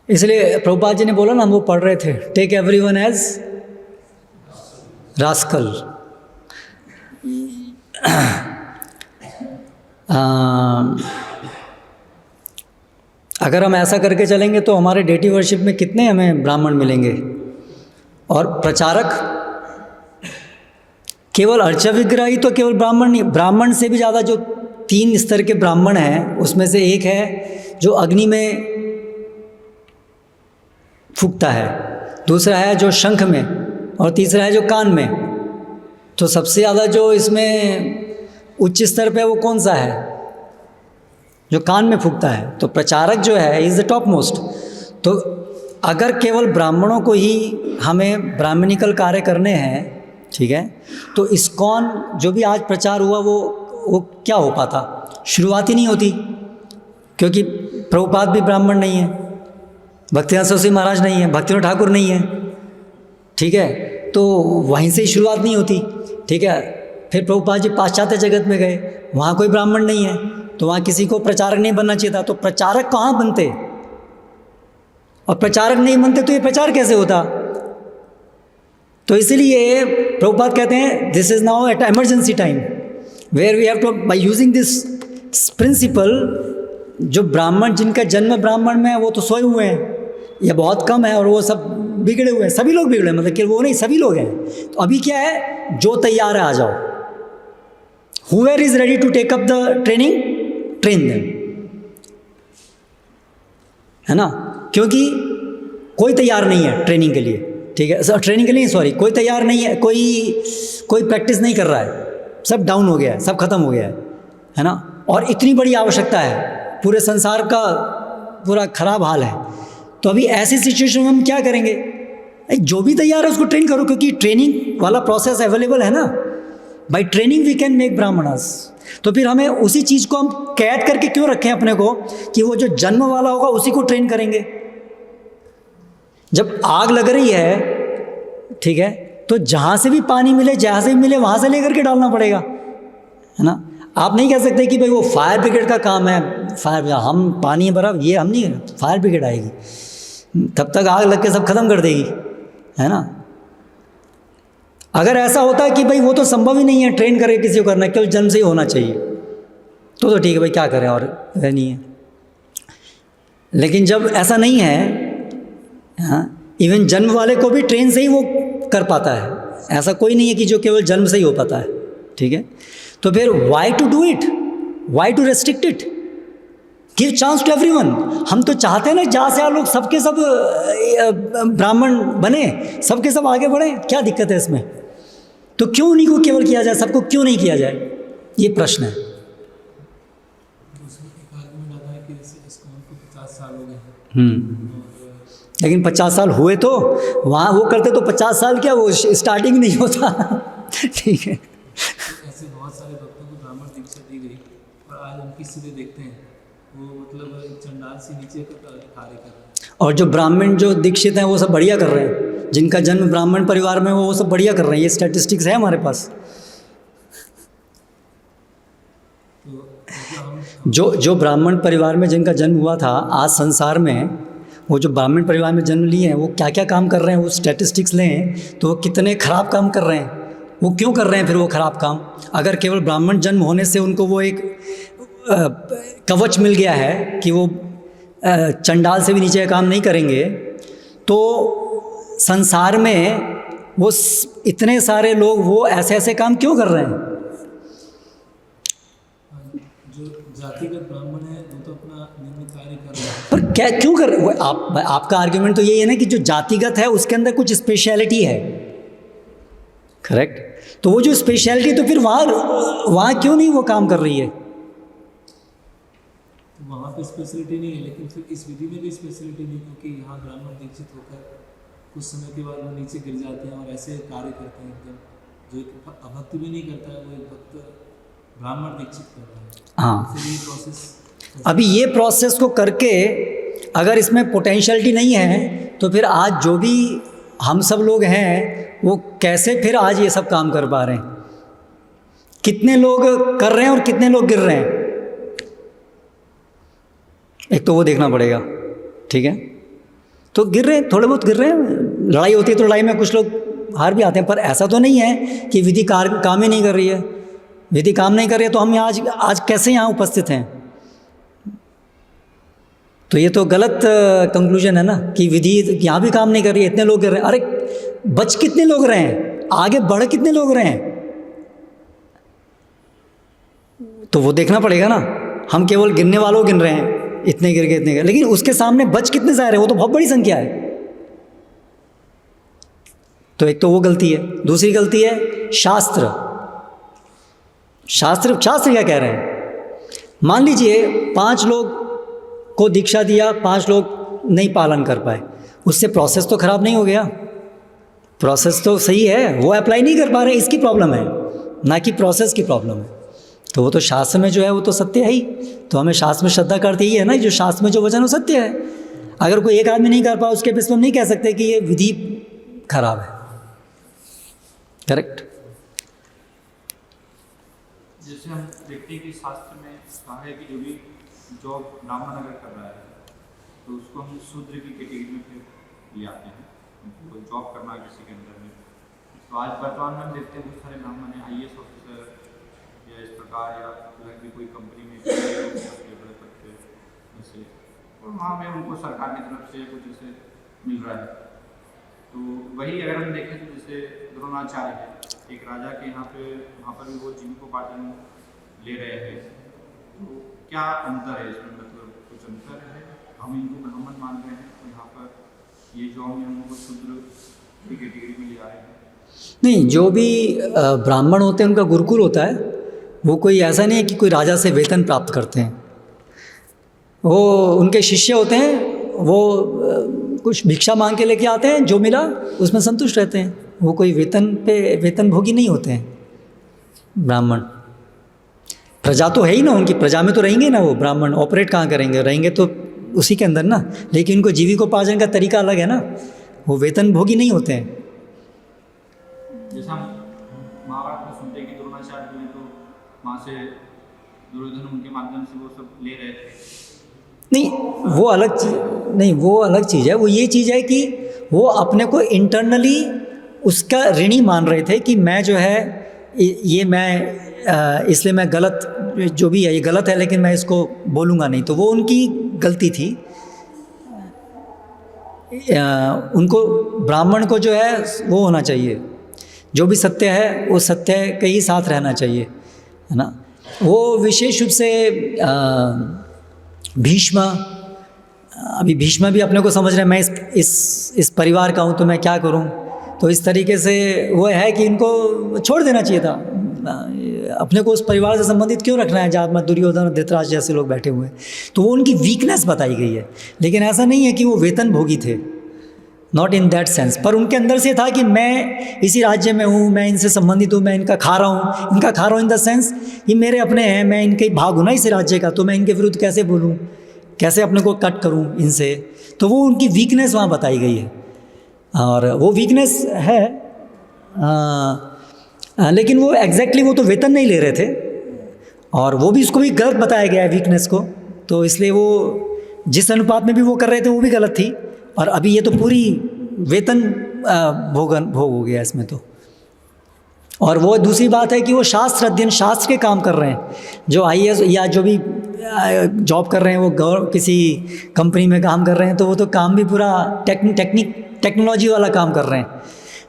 इसलिए प्रभुपाद जी ने बोला ना, हम वो पढ़ रहे थे, टेक एवरीवन एज रास्कल। अगर हम ऐसा करके चलेंगे तो हमारे डेटी वर्शिप में कितने हमें ब्राह्मण मिलेंगे, और प्रचारक केवल अर्चा विग्रह ही तो केवल ब्राह्मण नहीं, ब्राह्मण से भी ज़्यादा जो 3 स्तर के ब्राह्मण हैं उसमें से एक है जो अग्नि में फूंकता है, दूसरा है जो शंख में, और तीसरा है जो कान में। तो सबसे ज़्यादा जो इसमें उच्च स्तर पे वो कौन सा है? जो कान में फूंकता है। तो प्रचारक जो है इज़ द टॉप मोस्ट। तो अगर केवल ब्राह्मणों को ही हमें ब्राह्मणिकल कार्य करने हैं, ठीक है, तो इस्कॉन जो भी आज प्रचार हुआ वो क्या हो पाता? शुरुआत ही नहीं होती, क्योंकि प्रभुपाद भी ब्राह्मण नहीं है, भक्तिनाथ सरस्वती महाराज नहीं है, भक्तिनाथ ठाकुर नहीं है, ठीक है, तो वहीं से ही शुरुआत नहीं होती, ठीक है। फिर प्रभुपाद जी पाश्चात्य जगत में गए, वहाँ कोई ब्राह्मण नहीं है, तो वहाँ किसी को प्रचारक नहीं बनना चाहिए था। तो प्रचारक कहाँ बनते? और प्रचारक नहीं बनते तो ये प्रचार कैसे होता? तो इसलिए प्रभुपाद कहते हैं this is now at emergency time where we have to by using this principle. जो ब्राह्मण जिनका जन्म ब्राह्मण में है वो तो सोए हुए हैं या बहुत कम है, और वो सब बिगड़े हुए हैं, सभी लोग बिगड़े हैं, मतलब कि वो नहीं, सभी लोग हैं। तो अभी क्या है, जो तैयार है आ जाओ, whoever is ready to take up the training, train them, है ना, क्योंकि कोई तैयार नहीं है ट्रेनिंग के लिए, ठीक है, ट्रेनिंग के लिए सॉरी, कोई तैयार नहीं है, कोई प्रैक्टिस नहीं कर रहा है, सब डाउन हो गया है, सब खत्म हो गया है ना। और इतनी बड़ी आवश्यकता है, पूरे संसार का पूरा खराब हाल है। तो अभी ऐसी सिचुएशन में हम क्या करेंगे? जो भी तैयार है उसको ट्रेन करो, क्योंकि ट्रेनिंग वाला प्रोसेस अवेलेबल है ना। By training we can make Brahmins. तो फिर हमें उसी चीज़ को हम कैद करके क्यों रखें अपने को कि वो जो जन्म वाला होगा उसी को ट्रेन करेंगे? जब आग लग रही है, ठीक है, तो जहाँ से भी पानी मिले, जहाँ से भी मिले वहाँ से लेकर के डालना पड़ेगा, है ना। आप नहीं कह सकते कि भाई वो फायर ब्रिगेड का काम है, फायर हम पानी भरा, ये हम नहीं, फायर ब्रिगेड आएगी तब तक आग लग के सब खत्म कर देगी, है ना। अगर ऐसा होता है कि भाई वो तो संभव ही नहीं है ट्रेन करके किसी को करना, केवल जन्म से ही होना चाहिए, तो ठीक है भाई, क्या करें, और नहीं है। लेकिन जब ऐसा नहीं है, हाँ, इवन जन्म वाले को भी ट्रेन से ही वो कर पाता है, ऐसा कोई नहीं है कि जो केवल जन्म से ही हो पाता है, ठीक है। तो फिर why to do it, why to restrict it, give chance to everyone. हम तो चाहते हैं ना जहाँ से आप लोग सबके सब ब्राह्मण बने, सबके सब आगे बढ़े, क्या दिक्कत है इसमें? तो क्यों उन्हीं को केवल किया जाए, सबको क्यों नहीं किया जाए, ये प्रश्न है। लेकिन 50 साल हुए तो वहाँ वो करते तो 50 साल क्या, वो स्टार्टिंग नहीं होता, ठीक है। ऐसे बहुत सारे भक्तों को ब्राह्मण दीक्षा दी गई और आज उनकी स्थिति देखते हैं, वो मतलब चंडाल से नीचे का कार्य कर रहे हैं। और जो ब्राह्मण जो दीक्षित हैं वो सब बढ़िया कर रहे हैं, जिनका जन्म ब्राह्मण परिवार में वो सब बढ़िया कर रहे हैं, ये स्टैटिस्टिक्स है हमारे पास। जो ब्राह्मण परिवार में जिनका जन्म हुआ था, आज संसार में वो जो ब्राह्मण परिवार में जन्म लिए हैं वो क्या क्या काम कर रहे हैं, वो स्टैटिस्टिक्स लें तो वो कितने खराब काम कर रहे हैं। वो क्यों कर रहे हैं फिर वो खराब काम? अगर केवल ब्राह्मण जन्म होने से उनको वो एक कवच मिल गया है कि वो चंडाल से भी नीचे का काम नहीं करेंगे, तो संसार में वो इतने सारे लोग वो ऐसे ऐसे काम क्यों कर रहे हैं? जो जातिगत ब्राह्मण है वो तो अपना नियमित कार्य कर रहे हैं, पर क्या क्यों कर रहे हैं? आपका आर्ग्यूमेंट तो यही है ना कि जो जातिगत है उसके अंदर कुछ स्पेशलिटी है, करेक्ट? तो वो जो स्पेशलिटी, तो फिर वहाँ क्यों नहीं वो काम कर रही है? वहाँ पे स्पेशलिटी नहीं है, लेकिन फिर इस विधि में भी स्पेशलिटी नहीं, क्योंकि यहाँ ब्राह्मण दीक्षित होकर कुछ समय के बाद वो नीचे गिर जाते हैं और ऐसे कार्य करते हैं एकदम, जो एक अभक्त भी नहीं करता है, वो एक भक्त ब्राह्मण दीक्षित करता है। हाँ, फिर ये प्रोसेस, अभी ये प्रोसेस को करके अगर इसमें पोटेंशियलिटी नहीं है तो फिर आज जो भी हम सब लोग हैं वो कैसे फिर आज ये सब काम कर पा रहे हैं? कितने लोग कर रहे हैं और कितने लोग गिर रहे हैं, एक तो वो देखना पड़ेगा। ठीक है, तो गिर रहे हैं, थोड़े बहुत गिर रहे हैं। लड़ाई होती है तो लड़ाई में कुछ लोग हार भी आते हैं, पर ऐसा तो नहीं है कि विधि काम ही नहीं कर रही है। विधि काम नहीं कर रही है तो हम आज कैसे यहाँ उपस्थित हैं? तो ये तो गलत कंक्लूजन है ना कि विधि यहाँ भी काम नहीं कर रही है, इतने लोग गिर रहे हैं। अरे बच कितने लोग रहे हैं, आगे बढ़ कितने लोग रहे हैं, तो वो देखना पड़ेगा ना। हम केवल गिरने वालों गिन रहे हैं, इतने गिर गए इतने गिर, लेकिन उसके सामने बच कितने सारे हैं, वो तो बहुत बड़ी संख्या है। तो एक तो वो गलती है। दूसरी गलती है शास्त्र क्या कह रहे हैं? मान लीजिए 5 लोग को दीक्षा दिया, 5 लोग नहीं पालन कर पाए, उससे प्रोसेस तो खराब नहीं हो गया? प्रोसेस तो सही है, वो अप्लाई नहीं कर पा रहे, इसकी प्रॉब्लम है, ना कि प्रोसेस की प्रॉब्लम है। तो वो तो शास्त्र में जो है वो तो सत्य है ही। तो हमें शास्त्र में श्रद्धा करते ही है ना, जो शास्त्र में जो वचन वो सत्य है। अगर कोई एक आदमी नहीं कर पाया उसके बेस पर हम नहीं कह सकते कि ये विधि खराब है। करेक्ट। जैसे हम देखते हैं कि शास्त्र में कहा है कि जो भी जॉब ब्राह्मण अगर कर रहा है तो उसको हम शूद्र की कैटेगरी में फिर ले आते हैं, तो जॉब करना है किसी के अंदर में। तो आज वर्तमान में हम देखते हैं बहुत सारे ब्राह्मण हैं IAS ऑफिसर या इस प्रकार या अलग भी कोई कंपनी में बड़े पद पे जैसे, और वहाँ में उनको सरकार की तरफ से कुछ जैसे मिल रहा है। तो वही अगर हम देखें तो जैसे द्रोणाचार्य है, एक राजा के यहाँ पे, वहाँ पर भी वो जीविकोपार्जन ले रहे हैं। तो क्या अंतर है इसमें, मतलब कुछ अंतर है? हम इनको ब्राह्मण मान रहे हैं तो यहाँ पर ये जो हम उनको शूद्र की कैटेगरी में ले आ रहे हैं। नहीं, जो भी ब्राह्मण होते हैं उनका गुरुकुल होता है, वो कोई ऐसा नहीं है कि कोई राजा से वेतन प्राप्त करते हैं। वो उनके शिष्य होते हैं, वो कुछ भिक्षा मांग के लेके आते हैं, जो मिला उसमें संतुष्ट रहते हैं। वो कोई वेतन भोगी नहीं होते हैं ब्राह्मण। प्रजा तो है ही ना, उनकी प्रजा में तो रहेंगे ना। वो ब्राह्मण ऑपरेट कहाँ करेंगे, रहेंगे तो उसी के अंदर ना, लेकिन उनको जीविकोपार्जन का तरीका अलग है ना, वो वेतन भोगी नहीं होते हैं। जैसे हम महाभारत में सुनते हैं कि द्रोणाचार्य जो है तो वहाँ से दुर्योधन उनके माध्यम से वो सब ले रहे थे। नहीं, वो अलग चीज़ नहीं, वो अलग चीज़ है। वो ये चीज़ है कि वो अपने को इंटरनली उसका ऋणी मान रहे थे कि मैं जो है ये मैं इसलिए मैं गलत, जो भी है ये गलत है, लेकिन मैं इसको बोलूँगा नहीं। तो वो उनकी गलती थी। उनको ब्राह्मण को जो है वो होना चाहिए, जो भी सत्य है वो सत्य के ही साथ रहना चाहिए, है ना। वो विशेष रूप से भीष्म, अभी भीष्म भी अपने को समझ रहे हैं मैं इस परिवार का हूँ तो मैं क्या करूँ। तो इस तरीके से वो है कि इनको छोड़ देना चाहिए था। अपने को उस परिवार से संबंधित क्यों रखना है जहाँ दुर्योधन धृतराष्ट्र जैसे लोग बैठे हुए हैं। तो वो उनकी वीकनेस बताई गई है, लेकिन ऐसा नहीं है कि वो वेतन भोगी थे, नॉट इन दैट सेंस। पर उनके अंदर से था कि मैं इसी राज्य में हूँ, मैं इनसे संबंधित हूँ, मैं इनका खा रहा हूँ। इनका खा रहा हूँ इन द सेंस ये मेरे अपने हैं, मैं इनके भाग हूँ ना इस राज्य का, तो मैं इनके विरुद्ध कैसे बोलूँ, कैसे अपने को कट करूँ इनसे। तो वो उनकी वीकनेस वहाँ बताई गई है, और वो वीकनेस है। लेकिन वो एग्जैक्टली वो तो वेतन नहीं ले रहे थे, और वो भी उसको भी गलत बताया गया है वीकनेस को। तो इसलिए वो जिस अनुपात में भी वो कर रहे थे वो भी गलत थी। और अभी ये तो पूरी वेतन भोग हो गया इसमें तो। और वो दूसरी बात है कि वो शास्त्र अध्ययन, शास्त्र के काम कर रहे हैं। जो IAS या जो भी जॉब कर रहे हैं, वो किसी कंपनी में काम कर रहे हैं, तो वो तो काम भी पूरा टेक्नोलॉजी वाला काम कर रहे हैं।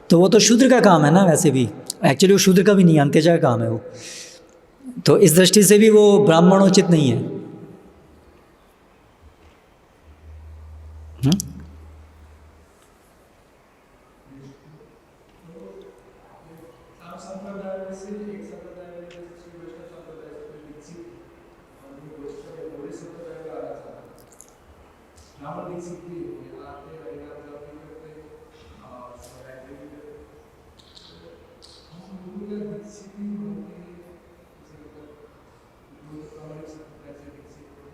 तो वो तो शूद्र का काम है ना, वैसे भी एक्चुअली वो शूद्र का भी नहीं, अंत्यजा का काम है वो। तो इस दृष्टि से भी वो ब्राह्मणोचित नहीं है।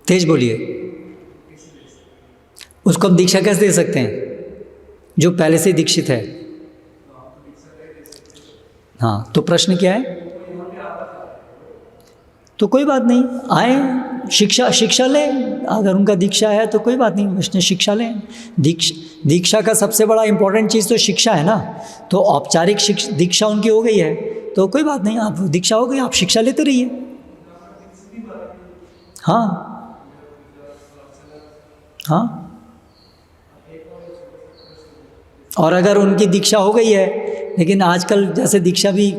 तेज बोलिए। उसको हम दीक्षा कैसे दे सकते हैं? जो पहले से दीक्षित है। हाँ, तो प्रश्न क्या है? तो कोई बात नहीं, आए शिक्षा लें। अगर उनका दीक्षा है तो कोई बात नहीं, वैष्णव शिक्षा लें। दीक्षा का सबसे बड़ा इंपॉर्टेंट चीज़ तो शिक्षा है ना। तो औपचारिक दीक्षा उनकी हो गई है तो कोई बात नहीं, आप दीक्षा हो गई, आप शिक्षा लेते रहिए। हाँ हाँ। और अगर उनकी दीक्षा हो गई है, लेकिन आजकल जैसे दीक्षा भी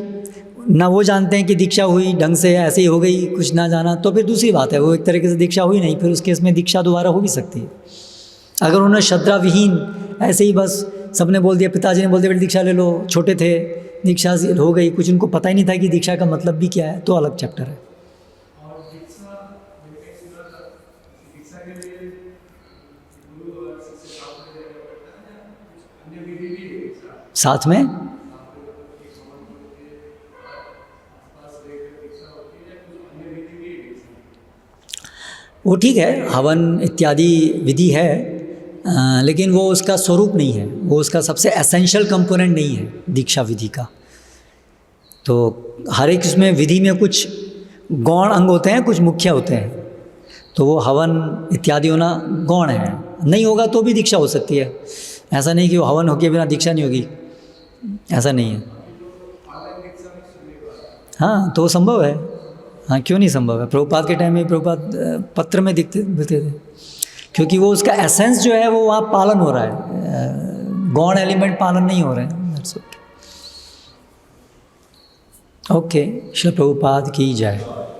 ना वो जानते हैं कि दीक्षा हुई ढंग से, ऐसे ही हो गई, कुछ ना जाना, तो फिर दूसरी बात है, वो एक तरीके से दीक्षा हुई नहीं, फिर उस केस में दीक्षा दोबारा हो भी सकती है। अगर उन्होंने श्रद्धा विहीन ऐसे ही बस सबने बोल दिया, पिताजी ने बोल दिया बेटा दीक्षा ले लो, छोटे थे, दीक्षा हो गई, कुछ उनको पता ही नहीं था कि दीक्षा का मतलब भी क्या है, तो अलग चैप्टर है। साथ में वो ठीक है, हवन इत्यादि विधि है, लेकिन वो उसका स्वरूप नहीं है, वो उसका सबसे एसेंशियल कंपोनेंट नहीं है दीक्षा विधि का। तो हर एक इसमें विधि में कुछ गौण अंग होते हैं, कुछ मुख्य होते हैं। तो वो हवन इत्यादि होना गौण है, नहीं होगा तो भी दीक्षा हो सकती है। ऐसा नहीं कि वो हवन होके बिना दीक्षा नहीं होगी, ऐसा नहीं है। हाँ, तो संभव है। हाँ, क्यों नहीं संभव है? प्रभुपाद के टाइम में प्रभुपाद पत्र में दिखते थे, क्योंकि वो उसका एसेंस जो है वो वहाँ पालन हो रहा है, गौण एलिमेंट पालन नहीं हो रहे हैं। ओके, श्री प्रभुपाद की जय।